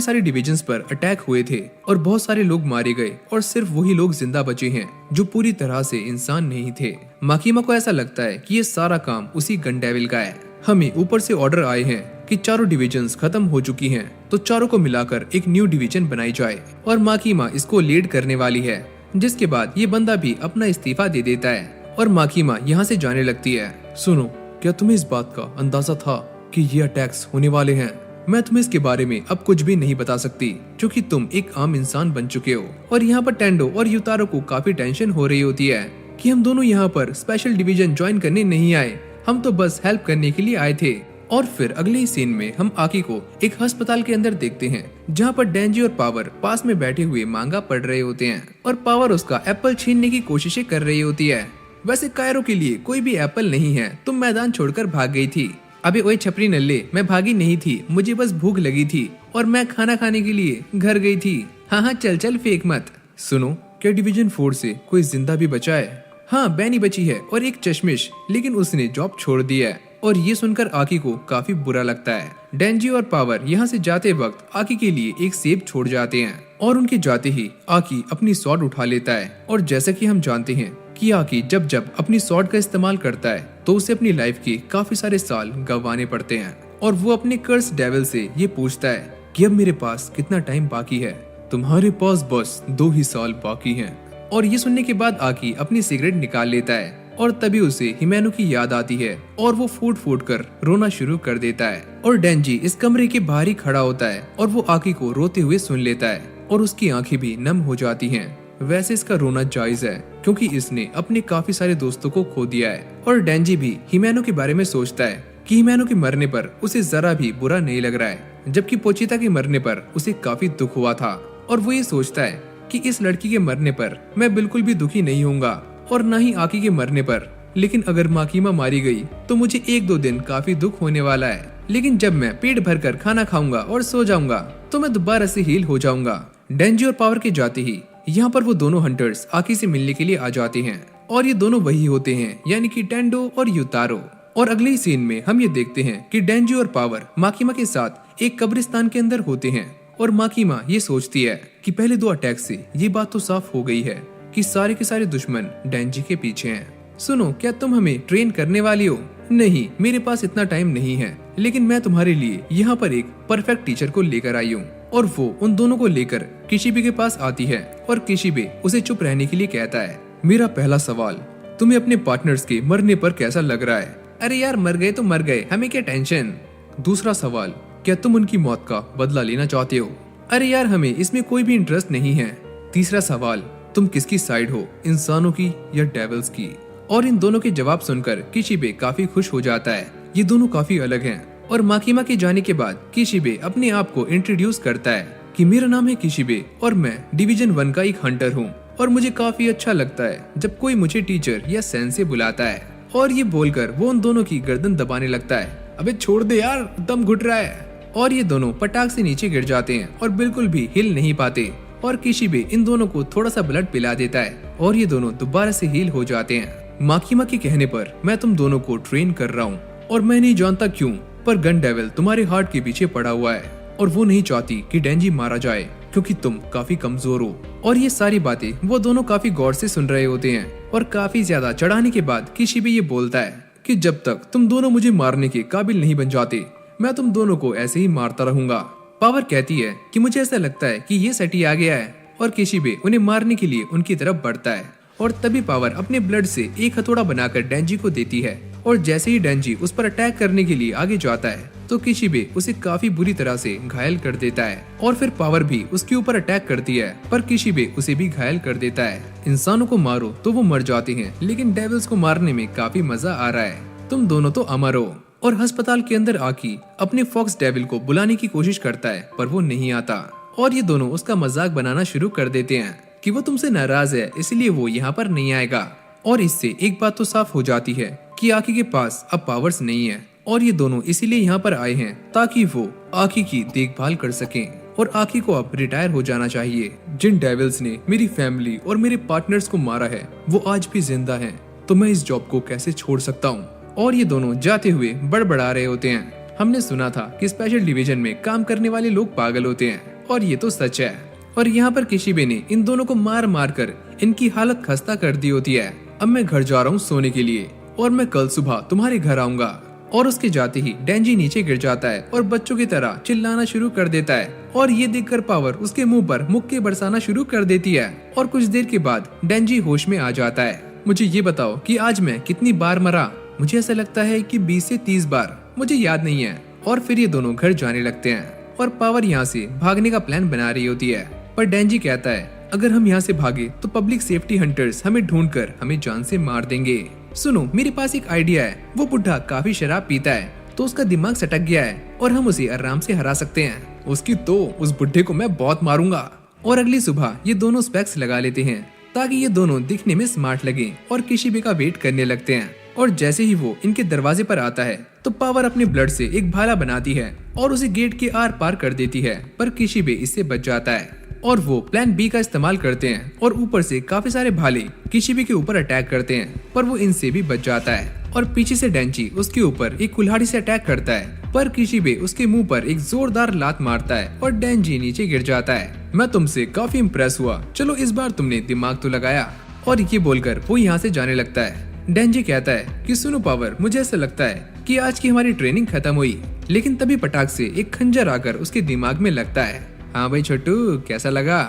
सारे डिविजन्स पर अटैक हुए थे और बहुत सारे लोग मारे गए और सिर्फ वही लोग जिंदा बचे हैं जो पूरी तरह से इंसान नहीं थे। माकीमा को ऐसा लगता है कि ये सारा काम उसी गन डेविल का है। हमें ऊपर से ऑर्डर आए हैं कि चारों डिविजन्स खत्म हो चुकी हैं, तो चारों को मिलाकर एक न्यू डिवीजन बनाई जाए। और माकीमा इसको लीड करने वाली है, जिसके बाद ये बंदा भी अपना इस्तीफा दे देता है और माकीमा यहाँ से जाने लगती है। सुनो, क्या तुम्हें इस बात का अंदाजा था कि ये अटैक्स होने वाले हैं? मैं तुम्हें इसके बारे में अब कुछ भी नहीं बता सकती क्योंकि तुम एक आम इंसान बन चुके हो। और यहाँ पर टेंडो और युतारो को काफी टेंशन हो रही होती है कि हम दोनों यहाँ पर स्पेशल डिवीजन ज्वाइन करने नहीं आए, हम तो बस हेल्प करने के लिए आए थे। और फिर अगले ही सीन में हम आकी को एक अस्पताल के अंदर देखते हैं जहाँ पर डेंजी और पावर पास में बैठे हुए मांगा पढ़ रहे होते हैं और पावर उसका एप्पल छीनने की कोशिशें कर रही होती है। वैसे कायरो के लिए कोई भी एप्पल नहीं है, तुम मैदान छोड़कर भाग गई थी। अबे ओए छपरी नल्ले, मैं भागी नहीं थी, मुझे बस भूख लगी थी और मैं खाना खाने के लिए घर गई थी। हाँ चल फेंक मत। सुनो, क्या डिवीजन 4 से कोई जिंदा भी बचा है? हाँ, बैनी बची है और एक चश्मिश, लेकिन उसने जॉब छोड़ दिया है। और ये सुनकर आकी को काफी बुरा लगता है। डेंजी और पावर यहाँ से जाते वक्त आकी के लिए एक सेब छोड़ जाते हैं और उनके जाते ही आकी अपनी स्वॉर्ड उठा लेता है। और जैसा कि हम जानते हैं कि आकी जब जब अपनी स्वॉर्ड का इस्तेमाल करता है तो उसे अपनी लाइफ के काफी सारे साल गंवाने पड़ते हैं। और वो अपने कर्स डेविल से ये पूछता है कि अब मेरे पास कितना टाइम बाकी है? तुम्हारे पास बस 2 ही साल बाकी हैं। और ये सुनने के बाद आकी अपनी सिगरेट निकाल लेता है और तभी उसे हिमेनो की याद आती है और वो फूट कर रोना शुरू कर देता है। और डेंजी इस कमरे के बाहर ही खड़ा होता है और वो आकी को रोते हुए सुन लेता है और उसकी आंखें भी नम हो जाती हैं। वैसे इसका रोना जायज है क्योंकि इसने अपने काफी सारे दोस्तों को खो दिया है। और डेंजी भी हिमेनो के बारे में सोचता है कि हिमेनो के मरने पर उसे जरा भी बुरा नहीं लग रहा है, जबकि पोचिता के मरने पर उसे काफी दुख हुआ था। और वो ये सोचता है कि इस लड़की के मरने पर मैं बिल्कुल भी दुखी नहीं होऊंगा और न ही आकी के मरने पर। लेकिन अगर माकीमा मारी गई तो मुझे 1-2 दिन काफी दुख होने वाला है, लेकिन जब मैं पेट भरकर खाना खाऊंगा और सो जाऊंगा तो मैं दोबारा से हील हो जाऊंगा। डेंजी और पावर के जाते ही यहाँ पर वो दोनों हंटर्स आकी से मिलने के लिए आ जाते हैं और ये दोनों वही होते हैं, यानी कि टेंडो और युतारो। और अगले ही सीन में हम ये देखते हैं कि डेंजी और पावर माकीमा के साथ एक कब्रिस्तान के अंदर होते हैं और माकीमा ये सोचती है कि पहले 2 अटैक से ये बात तो साफ हो गई है कि सारे के सारे दुश्मन डेंजी के पीछे हैं। सुनो, क्या तुम हमें ट्रेन करने वाली हो? नहीं, मेरे पास इतना टाइम नहीं है, लेकिन मैं तुम्हारे लिए यहाँ पर एक परफेक्ट टीचर को लेकर आई हूँ। और वो उन दोनों को लेकर किशिबे के पास आती है और किशिबे उसे चुप रहने के लिए कहता है। मेरा पहला सवाल, तुम्हें अपने पार्टनर्स के मरने पर कैसा लग रहा है? अरे यार, मर गए तो मर गए, हमें क्या टेंशन। दूसरा सवाल, क्या तुम उनकी मौत का बदला लेना चाहते हो? अरे यार, हमें इसमें कोई भी इंटरेस्ट नहीं है। तीसरा सवाल, तुम किसकी साइड हो, इंसानों की या डेविल्स की? और इन दोनों के जवाब सुनकर किशिबे काफी खुश हो जाता है। ये दोनों काफी अलग हैं। और माकीमा के जाने के बाद किशिबे अपने आप को इंट्रोड्यूस करता है कि मेरा नाम है किशिबे और मैं डिवीजन 1 का एक हंटर हूँ और मुझे काफी अच्छा लगता है जब कोई मुझे टीचर या सेंसे बुलाता है। और ये बोलकर वो उन दोनों की गर्दन दबाने लगता है। अबे छोड़ दे यार, दम घुट रहा है। और ये दोनों पटाख से नीचे गिर जाते हैं और बिल्कुल भी हिल नहीं पाते। और किशिबे इन दोनों को थोड़ा सा ब्लड पिला देता है और ये दोनों दोबारा से हील हो जाते हैं। माकीमा के कहने पर मैं तुम दोनों को ट्रेन कर रहा हूँ और मैं नहीं जानता क्यों, पर गन डेविल तुम्हारे हार्ट के पीछे पड़ा हुआ है और वो नहीं चाहती कि डेंजी मारा जाए क्योंकि तुम काफी कमजोर हो। और ये सारी बातें वो दोनों काफी गौर से सुन रहे होते हैं। और काफी ज्यादा चढ़ाने के बाद किशिबे ये बोलता है कि जब तक तुम दोनों मुझे मारने के काबिल नहीं बन जाते, मैं तुम दोनों को ऐसे ही मारता रहूंगा। पावर कहती है कि मुझे ऐसा लगता है कि ये सटी आ गया है और किशिबे उन्हें मारने के लिए उनकी तरफ बढ़ता है। और तभी पावर अपने ब्लड से एक हथौड़ा बनाकर डेंजी को देती है और जैसे ही डेंजी उस पर अटैक करने के लिए आगे जाता है तो किशिबे उसे काफी बुरी तरह से घायल कर देता है। और फिर पावर भी उसके ऊपर अटैक करती है, पर किशिबे उसे भी घायल कर देता है। इंसानों को मारो तो वो मर जाते हैं, लेकिन डेविल्स को मारने में काफी मजा आ रहा है। तुम दोनों तो अमर हो। और अस्पताल के अंदर आकी अपने फॉक्स डेविल को बुलाने की कोशिश करता है, पर वो नहीं आता। और ये दोनों उसका मजाक बनाना शुरू कर देते हैं कि वो तुमसे नाराज है, इसलिए वो यहाँ पर नहीं आएगा। और इससे एक बात तो साफ हो जाती है कि आकी के पास अब पावर्स नहीं है और ये दोनों इसीलिए यहाँ पर आए हैं ताकि वो आकी की देखभाल कर सकें। और आकी को अब रिटायर हो जाना चाहिए। जिन डेविल्स ने मेरी फैमिली और मेरे पार्टनर्स को मारा है वो आज भी जिंदा हैं, तो मैं इस जॉब को कैसे छोड़ सकता हूँ। और ये दोनों जाते हुए बड़बड़ा रहे होते हैं। हमने सुना था कि स्पेशल डिवीजन में काम करने वाले लोग पागल होते हैं और ये तो सच है। और यहाँ पर किशिबे ने इन दोनों को मार मार कर इनकी हालत खस्ता कर दी होती है। अब मैं घर जा रहा हूँ सोने के लिए और मैं कल सुबह तुम्हारे घर आऊंगा। और उसके जाते ही डेंजी नीचे गिर जाता है और बच्चों की तरह चिल्लाना शुरू कर देता है। और ये देखकर पावर उसके मुंह पर मुक्के बरसाना शुरू कर देती है। और कुछ देर के बाद डेंजी होश में आ जाता है। मुझे ये बताओ कि आज मैं कितनी बार मरा? मुझे ऐसा लगता है कि 20 से 30 बार, मुझे याद नहीं है। और फिर ये दोनों घर जाने लगते हैं और पावर यहाँ से भागने का प्लान बना रही होती है। पर डेंजी कहता है अगर हम यहाँ से भागे तो पब्लिक सेफ्टी हंटर्स हमें ढूंढकर हमें जान से मार देंगे। सुनो, मेरे पास एक आइडिया है। वो बुढ़ा काफी शराब पीता है तो उसका दिमाग सटक गया है और हम उसे आराम से हरा सकते हैं। उसकी तो उस बुढ़े को मैं बहुत मारूंगा। और अगली सुबह ये दोनों स्पेक्स लगा लेते हैं ताकि ये दोनों दिखने में स्मार्ट लगे और किशिबे का वेट करने लगते हैं। और जैसे ही वो इनके दरवाजे पर आता है तो पावर अपने ब्लड से एक भाला बनाती है और उसे गेट के आर पार कर देती है, पर किशिबे इससे बच जाता है और वो प्लान बी का इस्तेमाल करते हैं और ऊपर से काफी सारे भाले किशिबे के ऊपर अटैक करते हैं, पर वो इनसे भी बच जाता है। और पीछे से डेंजी उसके ऊपर एक कुल्हाड़ी से अटैक करता है, पर किशिबे उसके मुंह पर एक जोरदार लात मारता है और डेंजी नीचे गिर जाता है। मैं तुमसे काफी इम्प्रेस हुआ, चलो इस बार तुमने दिमाग तो लगाया। और ये बोलकर वो यहाँ से जाने लगता है। डेंजी कहता है कि सुनो पावर, मुझे ऐसा लगता है कि आज की हमारी ट्रेनिंग खत्म हुई। लेकिन तभी पटाख से एक खंजर आकर उसके दिमाग में लगता है। हाँ भाई छोटू, कैसा लगा?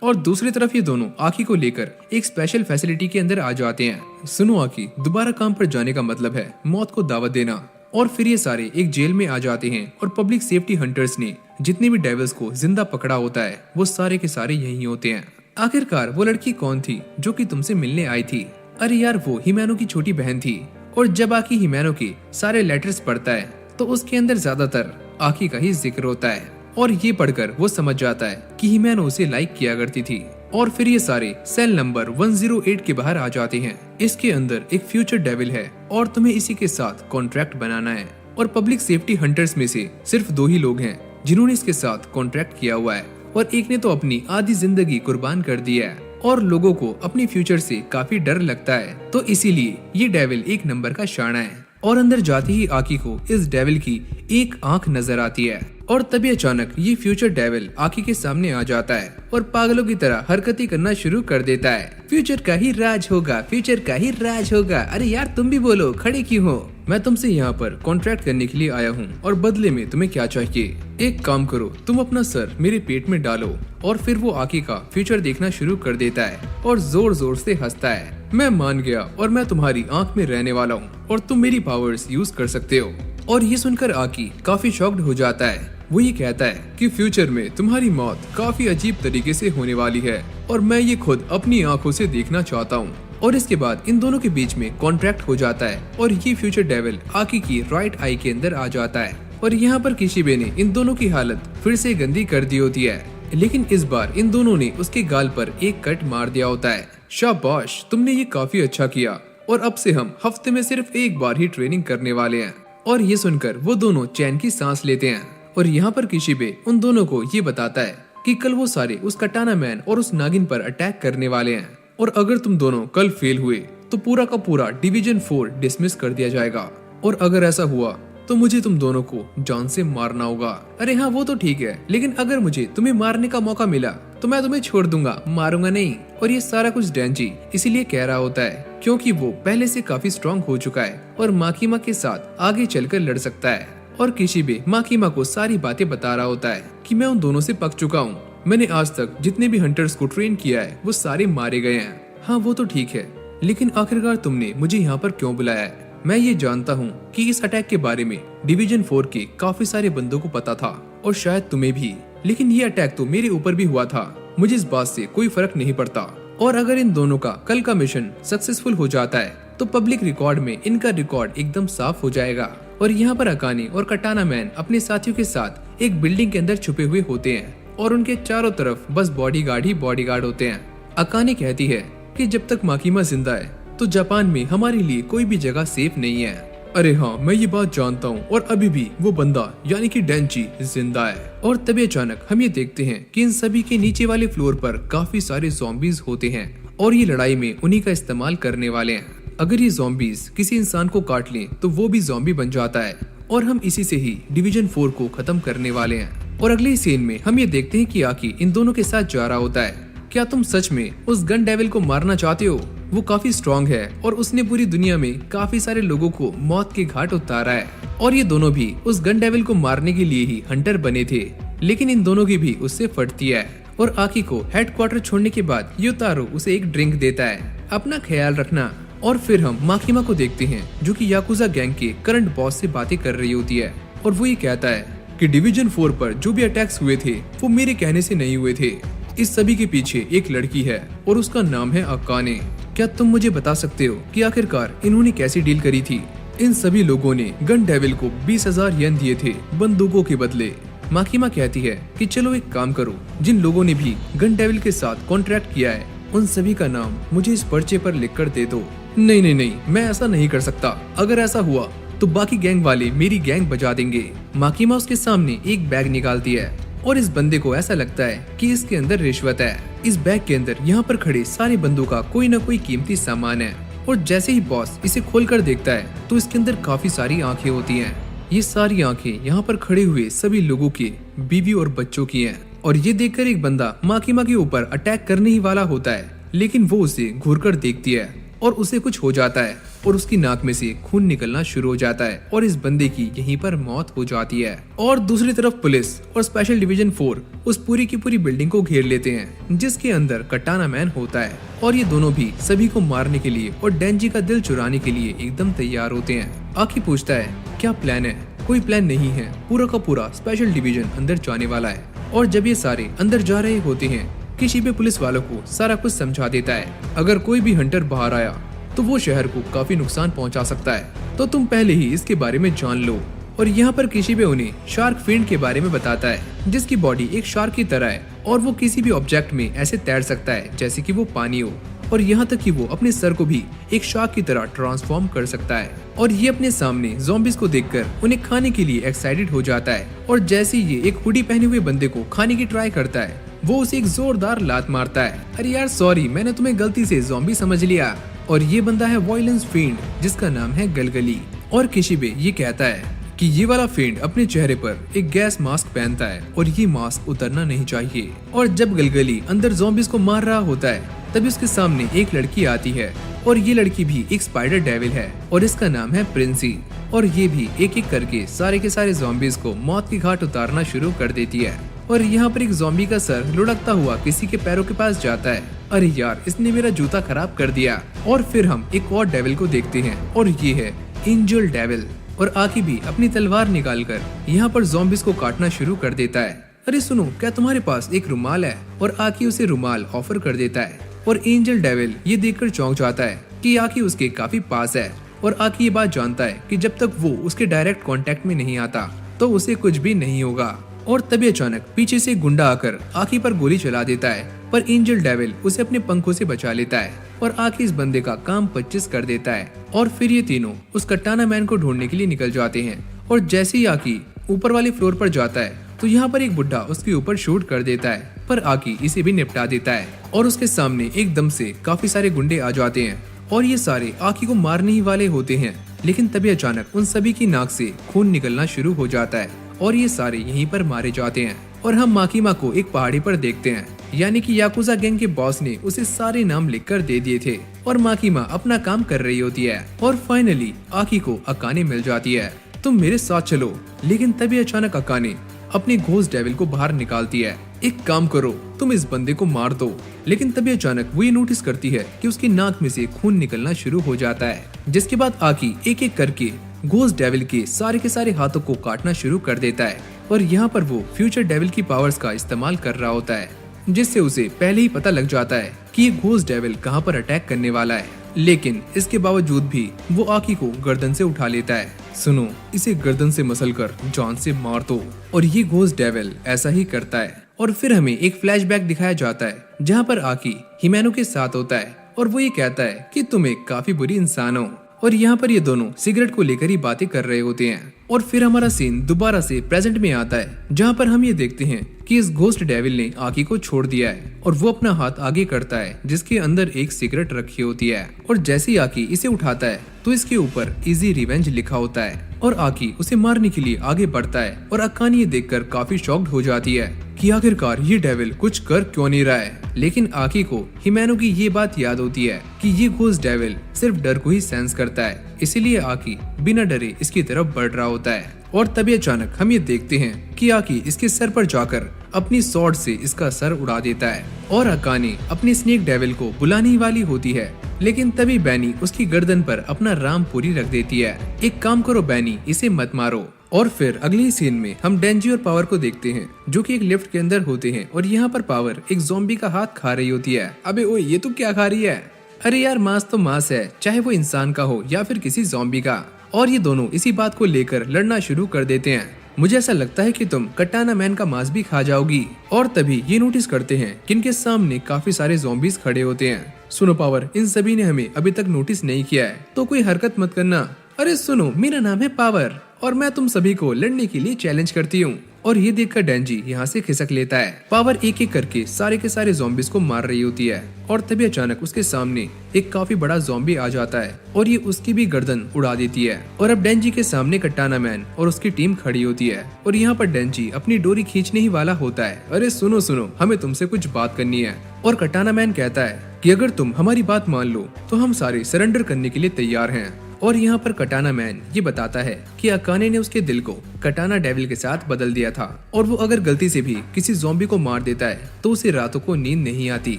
और दूसरी तरफ ये दोनों आकी को लेकर एक स्पेशल फैसिलिटी के अंदर आ जाते हैं। सुनो आकी, दोबारा काम पर जाने का मतलब है मौत को दावत देना। और फिर ये सारे एक जेल में आ जाते हैं और पब्लिक सेफ्टी हंटर्स ने जितने भी डेविल्स को जिंदा पकड़ा होता है वो सारे के सारे यही होते हैं। आखिरकार वो लड़की कौन थी जो कि तुमसे मिलने आई थी? अरे यार, वो हिमैनो की छोटी बहन थी। और जब आकी हिमैनो के सारे लेटर्स पढ़ता है तो उसके अंदर ज्यादातर आकी का ही जिक्र होता है और ये पढ़कर वो समझ जाता है कि हिमैनो उसे लाइक किया करती थी। और फिर ये सारे सेल नंबर 108 के बाहर आ जाते हैं। इसके अंदर एक फ्यूचर डेविल है और तुम्हें इसी के साथ कॉन्ट्रैक्ट बनाना है। और पब्लिक सेफ्टी हंटर्स में से सिर्फ 2 ही लोग हैं जिन्होंने इसके साथ कॉन्ट्रैक्ट किया हुआ है और एक ने तो अपनी आधी जिंदगी कुर्बान कर दी है। और लोगों को अपनी फ्यूचर से काफी डर लगता है, तो इसीलिए ये डेविल 1 नंबर का शाना है। और अंदर जाते ही आकी को इस डेविल की एक आंख नजर आती है और तभी अचानक ये फ्यूचर डेविल आकी के सामने आ जाता है और पागलों की तरह हरकतें करना शुरू कर देता है। फ्यूचर का ही राज होगा, फ्यूचर का ही राज होगा। अरे यार, तुम भी बोलो, खड़े क्यों हो? मैं तुमसे यहाँ पर कॉन्ट्रैक्ट करने के लिए आया हूँ और बदले में तुम्हें क्या चाहिए? एक काम करो, तुम अपना सर मेरे पेट में डालो। और फिर वो आकी का फ्यूचर देखना शुरू कर देता है और जोर जोर से हंसता है। मैं मान गया और मैं तुम्हारी आंख में रहने वाला हूँ और तुम मेरी पावर्स यूज कर सकते हो। और ये सुनकर आकी काफी शॉक्ड हो जाता है। वो ये कहता है कि फ्यूचर में तुम्हारी मौत काफी अजीब तरीके से होने वाली है और मैं ये खुद अपनी आंखों से देखना चाहता हूँ। और इसके बाद इन दोनों के बीच में कॉन्ट्रैक्ट हो जाता है और ये फ्यूचर डेविल आकी की राइट आई के अंदर आ जाता है। और यहाँ पर किशिबे ने इन दोनों की हालत फिर से गंदी कर दी होती है, लेकिन इस बार इन दोनों ने उसके गाल पर एक कट मार दिया होता है। शाबाश, तुमने ये काफी अच्छा किया और अब से हम हफ्ते में सिर्फ एक बार ही ट्रेनिंग करने वाले हैं। और ये सुनकर वो दोनों चैन की सांस लेते हैं। और यहाँ पर किशिबे उन दोनों को ये बताता है कि कल वो सारे उस कटाना मैन और उस नागिन पर अटैक करने वाले हैं और अगर तुम दोनों कल फेल हुए तो पूरा का पूरा डिवीजन 4 डिसमिस कर दिया जाएगा और अगर ऐसा हुआ तो मुझे तुम दोनों को जान से मारना होगा। अरे हाँ, वो तो ठीक है, लेकिन अगर मुझे तुम्हें मारने का मौका मिला तो मैं तुम्हें छोड़ दूंगा, मारूंगा नहीं। और ये सारा कुछ डेंजी इसीलिए कह रहा होता है क्योंकि वो पहले से काफी स्ट्रॉन्ग हो चुका है और माकीमा के साथ आगे चलकर लड़ सकता है। और किशिबे माकीमा को सारी बातें बता रहा होता है कि मैं उन दोनों से पक चुका हूँ। मैंने आज तक जितने भी हंटर्स को ट्रेन किया है वो सारे मारे गए हैं। हाँ, वो तो ठीक है, लेकिन आखिरकार तुमने मुझे यहाँ पर क्यों बुलाया है? मैं ये जानता हूँ कि इस अटैक के बारे में डिवीजन 4 के काफी सारे बंदों को पता था और शायद तुम्हें भी, लेकिन ये अटैक तो मेरे ऊपर भी हुआ था। मुझे इस बात से कोई फर्क नहीं पड़ता और अगर इन दोनों का कल का मिशन सक्सेसफुल हो जाता है तो पब्लिक रिकॉर्ड में इनका रिकॉर्ड एकदम साफ हो जाएगा। और यहाँ पर अकाने और कटाना मैन अपने साथियों के साथ एक बिल्डिंग के अंदर छुपे हुए होते हैं और उनके चारों तरफ बस बॉडीगार्ड ही बॉडीगार्ड होते हैं। अकाने कहती है कि जब तक माकीमा जिंदा है तो जापान में हमारे लिए कोई भी जगह सेफ नहीं है। अरे हाँ, मैं ये बात जानता हूँ और अभी भी वो बंदा यानी कि डेंजी जिंदा है। और तभी अचानक हम ये देखते हैं कि इन सभी के नीचे वाले फ्लोर पर काफी सारे ज़ॉम्बीज होते हैं और ये लड़ाई में उन्हीं का इस्तेमाल करने वाले हैं। अगर ये ज़ॉम्बीज किसी इंसान को काट लें तो वो भी ज़ॉम्बी बन जाता है और हम इसी से ही डिवीजन 4 को खत्म करने वाले हैं। और अगले सीन में हम ये देखते हैं कि आकी इन दोनों के साथ जा रहा होता है। क्या तुम सच में उस गन डेविल को मारना चाहते हो? वो काफी स्ट्रॉन्ग है और उसने पूरी दुनिया में काफी सारे लोगों को मौत के घाट उतारा है और ये दोनों भी उस गन डेविल को मारने के लिए ही हंटर बने थे, लेकिन इन दोनों की भी उससे फटती है। और आकी को हेडक्वार्टर छोड़ने के बाद युतारो उसे एक ड्रिंक देता है, अपना ख्याल रखना। और फिर हम माकीमा को देखते हैं जो कि याकुजा गैंग के करंट बॉस से बातें कर रही होती है और वो ये कहता है कि डिवीजन 4 पर जो भी अटैक्स हुए थे वो मेरे कहने से नहीं हुए थे। इस सभी के पीछे एक लड़की है और उसका नाम है अकाने। क्या तुम मुझे बता सकते हो कि आखिरकार इन्होंने कैसी डील करी थी? इन सभी लोगों ने गन डेविल को 20,000 येन दिए थे बंदूकों के बदले। माकीमा कहती है कि चलो एक काम करो, जिन लोगों ने भी गन डेविल के साथ कॉन्ट्रैक्ट किया है उन सभी का नाम मुझे इस पर्चे पर लिखकर दे दो। नहीं, मैं ऐसा नहीं कर सकता। अगर ऐसा हुआ तो बाकी गैंग वाले मेरी गैंग बजा देंगे। माकीमा उसके सामने एक बैग निकालती है और इस बंदे को ऐसा लगता है कि इसके अंदर रिश्वत है। इस बैग के अंदर यहाँ पर खड़े सारे बंदों का कोई न कोई कीमती सामान है और जैसे ही बॉस इसे खोलकर देखता है तो इसके अंदर काफी सारी आंखें होती हैं। ये सारी आंखें यहाँ पर खड़े हुए सभी लोगों की बीवी और बच्चों की हैं। और ये देखकर एक बंदा माकीमा के ऊपर अटैक करने ही वाला होता है, लेकिन वो उसे घूरकर देखती है और उसे कुछ हो जाता है और उसकी नाक में से खून निकलना शुरू हो जाता है और इस बंदे की यहीं पर मौत हो जाती है। और दूसरी तरफ पुलिस और स्पेशल डिवीजन 4 उस पूरी की पूरी बिल्डिंग को घेर लेते हैं जिसके अंदर कटाना मैन होता है और ये दोनों भी सभी को मारने के लिए और डेंजी का दिल चुराने के लिए एकदम तैयार होते हैं। आकी पूछता है क्या प्लान है? कोई प्लान नहीं है, पूरा का पूरा स्पेशल डिवीजन अंदर जाने वाला है। और जब ये सारे अंदर जा रहे होते हैं किशिबे पुलिस वालों को सारा कुछ समझा देता है। अगर कोई भी हंटर बाहर आया तो वो शहर को काफी नुकसान पहुंचा सकता है, तो तुम पहले ही इसके बारे में जान लो। और यहाँ पर किशिबे उन्हें शार्क फिन के बारे में बताता है जिसकी बॉडी एक शार्क की तरह है और वो किसी भी ऑब्जेक्ट में ऐसे तैर सकता है जैसे कि वो पानी हो और यहाँ तक कि वो अपने सर को भी एक शार्क की तरह ट्रांसफॉर्म कर सकता है। और ये अपने सामने ज़ॉम्बीज को देखकर उन्हें खाने के लिए एक्साइटेड हो जाता है और जैसे ही ये एक हुडी पहने हुए बंदे को खाने की ट्राई करता है वो उसे एक जोरदार लात मारता है। अरे यार सॉरी, मैंने तुम्हें गलती से ज़ॉम्बी समझ लिया। और ये बंदा है वायलेंस फिend जिसका नाम है गलगली। और किशिबे ये कहता है कि ये वाला फिend अपने चेहरे पर एक गैस मास्क पहनता है और ये मास्क उतरना नहीं चाहिए। और जब गलगली अंदर ज़ॉम्बीज को मार रहा होता है तभी उसके सामने एक लड़की आती है और ये लड़की भी एक स्पाइडर डेविल है और इसका नाम है प्रिंसी। और ये भी एक एक करके सारे के सारे ज़ॉम्बीज को मौत की घाट उतारना शुरू कर देती है। और यहाँ पर एक ज़ॉम्बी का सर लुढ़कता हुआ किसी के पैरों के पास जाता है। अरे यार, इसने मेरा जूता खराब कर दिया। और फिर हम एक और डेविल को देखते हैं और ये है एंजल डेविल। और आकी भी अपनी तलवार निकालकर यहाँ पर ज़ॉम्बीज को काटना शुरू कर देता है। अरे सुनो, क्या तुम्हारे पास एक रुमाल है? और आकी उसे रुमाल ऑफर कर देता है और एंजल डेविल ये देखकर चौंक जाता है कि आकी उसके काफी पास है। और आकी ये बात जानता है कि जब तक वो उसके डायरेक्ट कांटेक्ट में नहीं आता तो उसे कुछ भी नहीं होगा। और तभी अचानक पीछे से गुंडा आकर आकी पर गोली चला देता है, पर एंजल डेविल उसे अपने पंखों से बचा लेता है और आकी इस बंदे का काम 25 कर देता है। और फिर ये तीनों उस कटाना मैन को ढूंढने के लिए निकल जाते हैं। और जैसे ही आकी ऊपर वाले फ्लोर पर जाता है तो यहाँ पर एक बुड्ढा उसके ऊपर शूट कर देता है, पर आकी इसे भी निपटा देता है। और उसके सामने एकदम से काफी सारे गुंडे आ जाते हैं और ये सारे आकी को मारने ही वाले होते हैं, लेकिन तभी अचानक उन सभी की नाक से खून निकलना शुरू हो जाता है और ये सारे यहीं पर मारे जाते हैं। और हम माकीमा को एक पहाड़ी पर देखते हैं, यानी कि याकुजा गैंग के बॉस ने उसे सारे नाम लिखकर दे दिए थे और माकीमा अपना काम कर रही होती है। और फाइनली आकी को अकाने मिल जाती है, तुम मेरे साथ चलो। लेकिन तभी अचानक अकाने अपने घोस्ट डेविल को बाहर निकालती है। एक काम करो, तुम इस बंदे को मार दो। लेकिन तभी अचानक वो ये नोटिस करती है कि उसकी नाक में से खून निकलना शुरू हो जाता है, जिसके बाद आकी एक एक करके घोस्ट डेविल के सारे हाथों को काटना शुरू कर देता है। और यहाँ पर वो फ्यूचर डेविल की पावर्स का इस्तेमाल कर रहा होता है, जिससे उसे पहले ही पता लग जाता है कि ये घोस्ट डेविल कहाँ पर अटैक करने वाला है। लेकिन इसके बावजूद भी वो आकी को गर्दन से उठा लेता है। सुनो, इसे गर्दन से मसलकर जान से मार दो। और ये घोस्ट डेविल ऐसा ही करता है। और फिर हमें एक फ्लैशबैक दिखाया जाता है जहाँ पर आकी हिमेनो के साथ होता है और वो ये कहता है कि तुम एक काफी बुरी इंसान हो। और यहाँ पर ये दोनों सिगरेट को लेकर ही बातें कर रहे होते हैं। और फिर हमारा सीन दोबारा से प्रेजेंट में आता है, जहाँ पर हम ये देखते हैं कि इस घोस्ट डेविल ने आकी को छोड़ दिया है और वो अपना हाथ आगे करता है जिसके अंदर एक सिगरेट रखी होती है। और जैसे ही आकी इसे उठाता है तो इसके ऊपर इजी रिवेंज लिखा होता है और आकी उसे मारने के लिए आगे बढ़ता है। और अकाने ये देखकर काफी शॉक्ड हो जाती है कि आखिरकार ये डेविल कुछ कर क्यों नहीं रहा है। लेकिन आकी को हिमेनो की ये बात याद होती है कि ये घोस्ट डेविल सिर्फ डर को ही सेंस करता है, इसीलिए आकी बिना डरे इसकी तरफ बढ़ रहा होता है। और तभी अचानक हम ये देखते हैं कि आकी इसके सर पर जाकर अपनी स्वॉर्ड से इसका सर उड़ा देता है। और अकाने अपनी स्नेक डेविल को बुलाने वाली होती है, लेकिन तभी बैनी उसकी गर्दन पर अपना राम पूरी रख देती है। एक काम करो बैनी, इसे मत मारो। और फिर अगली सीन में हम डेंजी और पावर को देखते हैं जो कि एक लिफ्ट के अंदर होते हैं और यहाँ पर पावर एक ज़ॉम्बी का हाथ खा रही होती है। अबे ओए ये तो क्या खा रही है? अरे यार मांस तो मांस है, चाहे वो इंसान का हो या फिर किसी ज़ॉम्बी का। और ये दोनों इसी बात को लेकर लड़ना शुरू कर देते हैं। मुझे ऐसा लगता है कि तुम कटाना मैन का मांस भी खा जाओगी। और तभी ये नोटिस करते हैं कि इनके सामने काफी सारे ज़ॉम्बीज खड़े होते हैं। सुनो पावर, इन सभी ने हमें अभी तक नोटिस नहीं किया है, तो कोई हरकत मत करना। अरे सुनो, मेरा नाम है पावर और मैं तुम सभी को लड़ने के लिए चैलेंज करती हूँ। और ये देखकर डेंजी यहाँ से खिसक लेता है। पावर एक एक करके सारे के सारे ज़ॉम्बीज को मार रही होती है और तभी अचानक उसके सामने एक काफी बड़ा ज़ॉम्बी आ जाता है और ये उसकी भी गर्दन उड़ा देती है। और अब डेंजी के सामने कटाना मैन और उसकी टीम खड़ी होती है और यहाँ पर डेंजी अपनी डोरी खींचने ही वाला होता है। अरे सुनो सुनो, हमें तुमसे कुछ बात करनी है। और कटाना मैन कहता है कि अगर तुम हमारी बात मान लो तो हम सारे सरेंडर करने के लिए तैयार हैं। और यहाँ पर कटाना मैन ये बताता है कि अकाने ने उसके दिल को कटाना डेविल के साथ बदल दिया था और वो अगर गलती से भी किसी ज़ॉम्बी को मार देता है तो उसे रातों को नींद नहीं आती।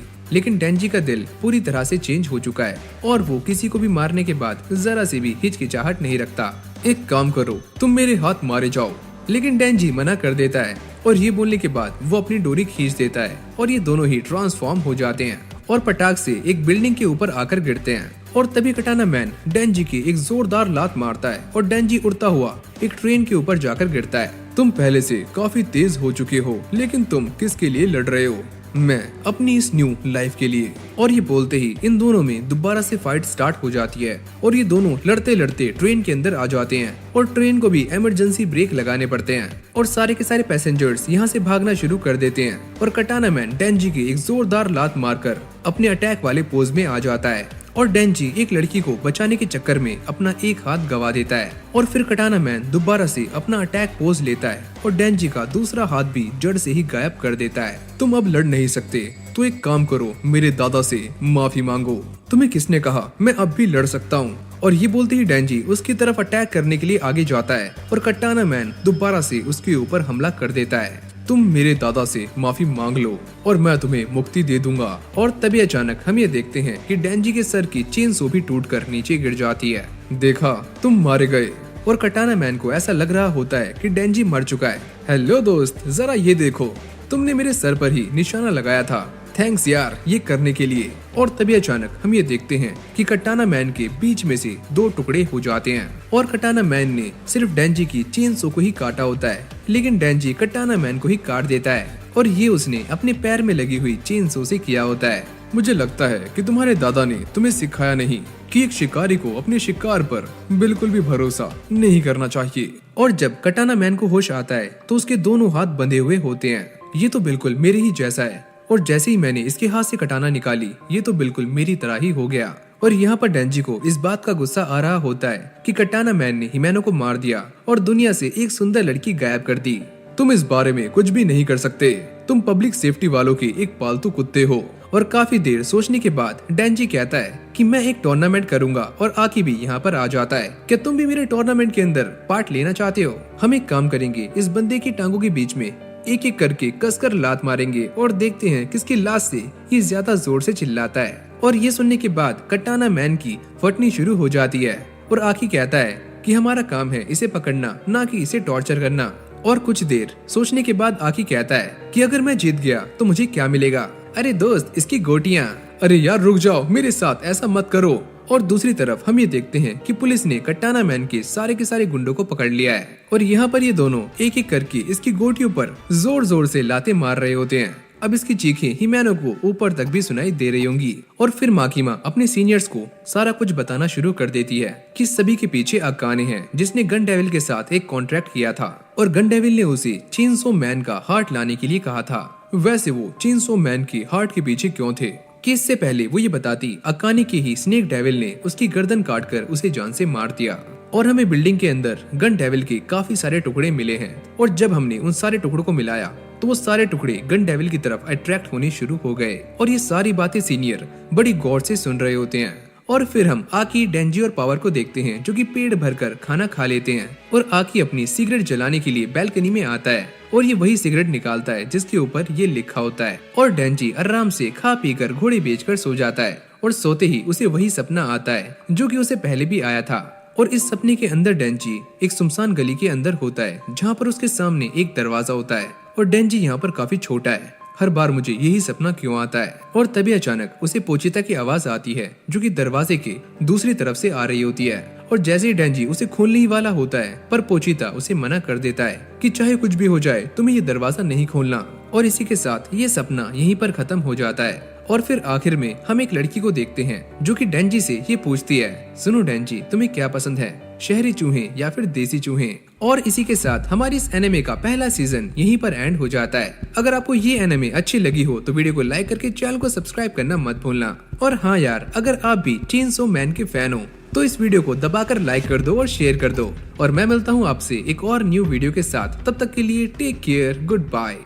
लेकिन डेंजी का दिल पूरी तरह से चेंज हो चुका है और वो किसी को भी मारने के बाद जरा से भी हिचकिचाहट नहीं रखता। एक काम करो, तुम मेरे हाथ मारे जाओ। लेकिन डेंजी मना कर देता है और ये बोलने के बाद वो अपनी डोरी खींच देता है और ये दोनों ही ट्रांसफॉर्म हो जाते हैं और पटाख से एक बिल्डिंग के ऊपर आकर गिरते हैं। और तभी कटाना मैन डेंजी की एक जोरदार लात मारता है और डेंजी उड़ता हुआ एक ट्रेन के ऊपर जाकर गिरता है। तुम पहले से काफी तेज हो चुके हो, लेकिन तुम किसके लिए लड़ रहे हो? मैं अपनी इस न्यू लाइफ के लिए। और ये बोलते ही इन दोनों में दोबारा से फाइट स्टार्ट हो जाती है और ये दोनों लड़ते लड़ते ट्रेन के अंदर आ जाते हैं और ट्रेन को भी इमरजेंसी ब्रेक लगाने पड़ते हैं और सारे के सारे पैसेंजर्स यहाँ से भागना शुरू कर देते हैं। और कटाना मैन डेंजी की एक जोरदार लात मारकर अपने अटैक वाले पोज में आ जाता है और डेंजी एक लड़की को बचाने के चक्कर में अपना एक हाथ गवा देता है। और फिर कटाना मैन दोबारा से अपना अटैक पोज लेता है और डेंजी का दूसरा हाथ भी जड़ से ही गायब कर देता है। तुम अब लड़ नहीं सकते, तो एक काम करो, मेरे दादा से माफी मांगो। तुम्हें किसने कहा? मैं अब भी लड़ सकता हूँ। और ये बोलते ही डेंजी उसकी तरफ अटैक करने के लिए आगे जाता है और कटाना मैन दोबारा से उसके ऊपर हमला कर देता है। तुम मेरे दादा से माफी मांग लो और मैं तुम्हें मुक्ति दे दूंगा। और तभी अचानक हम ये देखते हैं कि डेंजी के सर की चेन सो भी टूटकर नीचे गिर जाती है। देखा, तुम मारे गए। और कटाना मैन को ऐसा लग रहा होता है कि डेंजी मर चुका है। हेलो दोस्त, जरा ये देखो, तुमने मेरे सर पर ही निशाना लगाया था। थैंक्स यार ये करने के लिए। और तभी अचानक हम ये देखते हैं कि कटाना मैन के बीच में से दो टुकड़े हो जाते हैं और कटाना मैन ने सिर्फ डेंजी की चेन सो को ही काटा होता है, लेकिन डेंजी कटाना मैन को ही काट देता है और ये उसने अपने पैर में लगी हुई चेन सो से किया होता है। मुझे लगता है कि तुम्हारे दादा ने तुम्हें सिखाया नहीं कि एक शिकारी को अपने शिकार पर बिल्कुल भी भरोसा नहीं करना चाहिए। और जब कटाना मैन को होश आता है तो उसके दोनों हाथ बंधे हुए होते हैं। ये तो बिल्कुल मेरे ही जैसा है और जैसे ही मैंने इसके हाथ से कटाना निकाली, ये तो बिल्कुल मेरी तरह ही हो गया। और यहाँ पर डेंजी को इस बात का गुस्सा आ रहा होता है कि कटाना मैन ने हिमेनो को मार दिया और दुनिया से एक सुंदर लड़की गायब कर दी। तुम इस बारे में कुछ भी नहीं कर सकते, तुम पब्लिक सेफ्टी वालों के एक पालतू कुत्ते हो। और काफी देर सोचने के बाद डेंजी कहता है कि मैं एक टूर्नामेंट करूंगा और आकी भी यहाँ पर आ जाता है। क्या तुम भी मेरे टूर्नामेंट के अंदर पार्ट लेना चाहते हो? हम एक काम करेंगे, इस बंदे की टांगों के बीच में एक एक करके कसकर लात मारेंगे और देखते हैं किसकी लात से ये ज्यादा जोर से चिल्लाता है। और ये सुनने के बाद कटाना मैन की फटनी शुरू हो जाती है और आकी कहता है कि हमारा काम है इसे पकड़ना, ना कि इसे टॉर्चर करना। और कुछ देर सोचने के बाद आकी कहता है कि अगर मैं जीत गया तो मुझे क्या मिलेगा? अरे दोस्त, इसकी गोटियां। अरे यार रुक जाओ, मेरे साथ ऐसा मत करो। और दूसरी तरफ हम ये देखते हैं कि पुलिस ने कटाना मैन के सारे गुंडों को पकड़ लिया है और यहाँ पर ये दोनों एक एक करके इसकी गोटियों पर जोर जोर से लाते मार रहे होते हैं। अब इसकी चीखें हिमेनो को ऊपर तक भी सुनाई दे रही होंगी। और फिर माकीमा अपने सीनियर्स को सारा कुछ बताना शुरू कर देती है कि सभी के पीछे अकाने हैं, जिसने गन डेविल के साथ एक कॉन्ट्रैक्ट किया था और गन डेविल ने उसे चेनसो मैन का हार्ट लाने के लिए कहा था। वैसे वो चेनसो मैन की हार्ट के पीछे क्यों थे? कि इससे पहले वो ये बताती अकाने के ही स्नेक डेविल ने उसकी गर्दन काटकर उसे जान से मार दिया। और हमें बिल्डिंग के अंदर गन डेविल के काफी सारे टुकड़े मिले हैं और जब हमने उन सारे टुकड़ों को मिलाया तो वो सारे टुकड़े गन डेविल की तरफ अट्रैक्ट होने शुरू हो गए। और ये सारी बातें सीनियर बड़ी गौर से सुन रहे होते हैं। और फिर हम आकी, डेंजी और पावर को देखते हैं जो कि पेट भरकर खाना खा लेते हैं और आकी अपनी सिगरेट जलाने के लिए बैल्कनी में आता है और ये वही सिगरेट निकालता है जिसके ऊपर ये लिखा होता है। और डेंजी आराम से खा पी कर घोड़े बेचकर सो जाता है और सोते ही उसे वही सपना आता है जो कि उसे पहले भी आया था। और इस सपने के अंदर डेंजी एक सुनसान गली के अंदर होता है जहाँ पर उसके सामने एक दरवाजा होता है और डेंजी यहाँ पर काफी छोटा है। हर बार मुझे यही सपना क्यों आता है। और तभी अचानक उसे पोचिता की आवाज आती है जो कि दरवाजे के दूसरी तरफ से आ रही होती है। और जैसे ही डेंजी उसे खोलने ही वाला होता है पर पोचिता उसे मना कर देता है कि चाहे कुछ भी हो जाए तुम्हें ये दरवाजा नहीं खोलना। और इसी के साथ ये सपना यहीं पर खत्म हो जाता है। और फिर आखिर में हम एक लड़की को देखते हैं जो कि डेंजी से ये पूछती है, सुनो डेंजी, तुम्हें क्या पसंद है, शहरी चूहे या फिर देसी चूहे। और इसी के साथ हमारी इस एनिमे का पहला सीजन यहीं पर एंड हो जाता है। अगर आपको ये एनिमे अच्छी लगी हो तो वीडियो को लाइक करके चैनल को सब्सक्राइब करना मत भूलना। और हाँ यार, अगर आप भी चेनसो मैन के फैन हो तो इस वीडियो को दबाकर लाइक कर दो और शेयर कर दो। और मैं मिलता हूँ आपसे एक और न्यू वीडियो के साथ, तब तक के लिए टेक केयर, गुड बाय।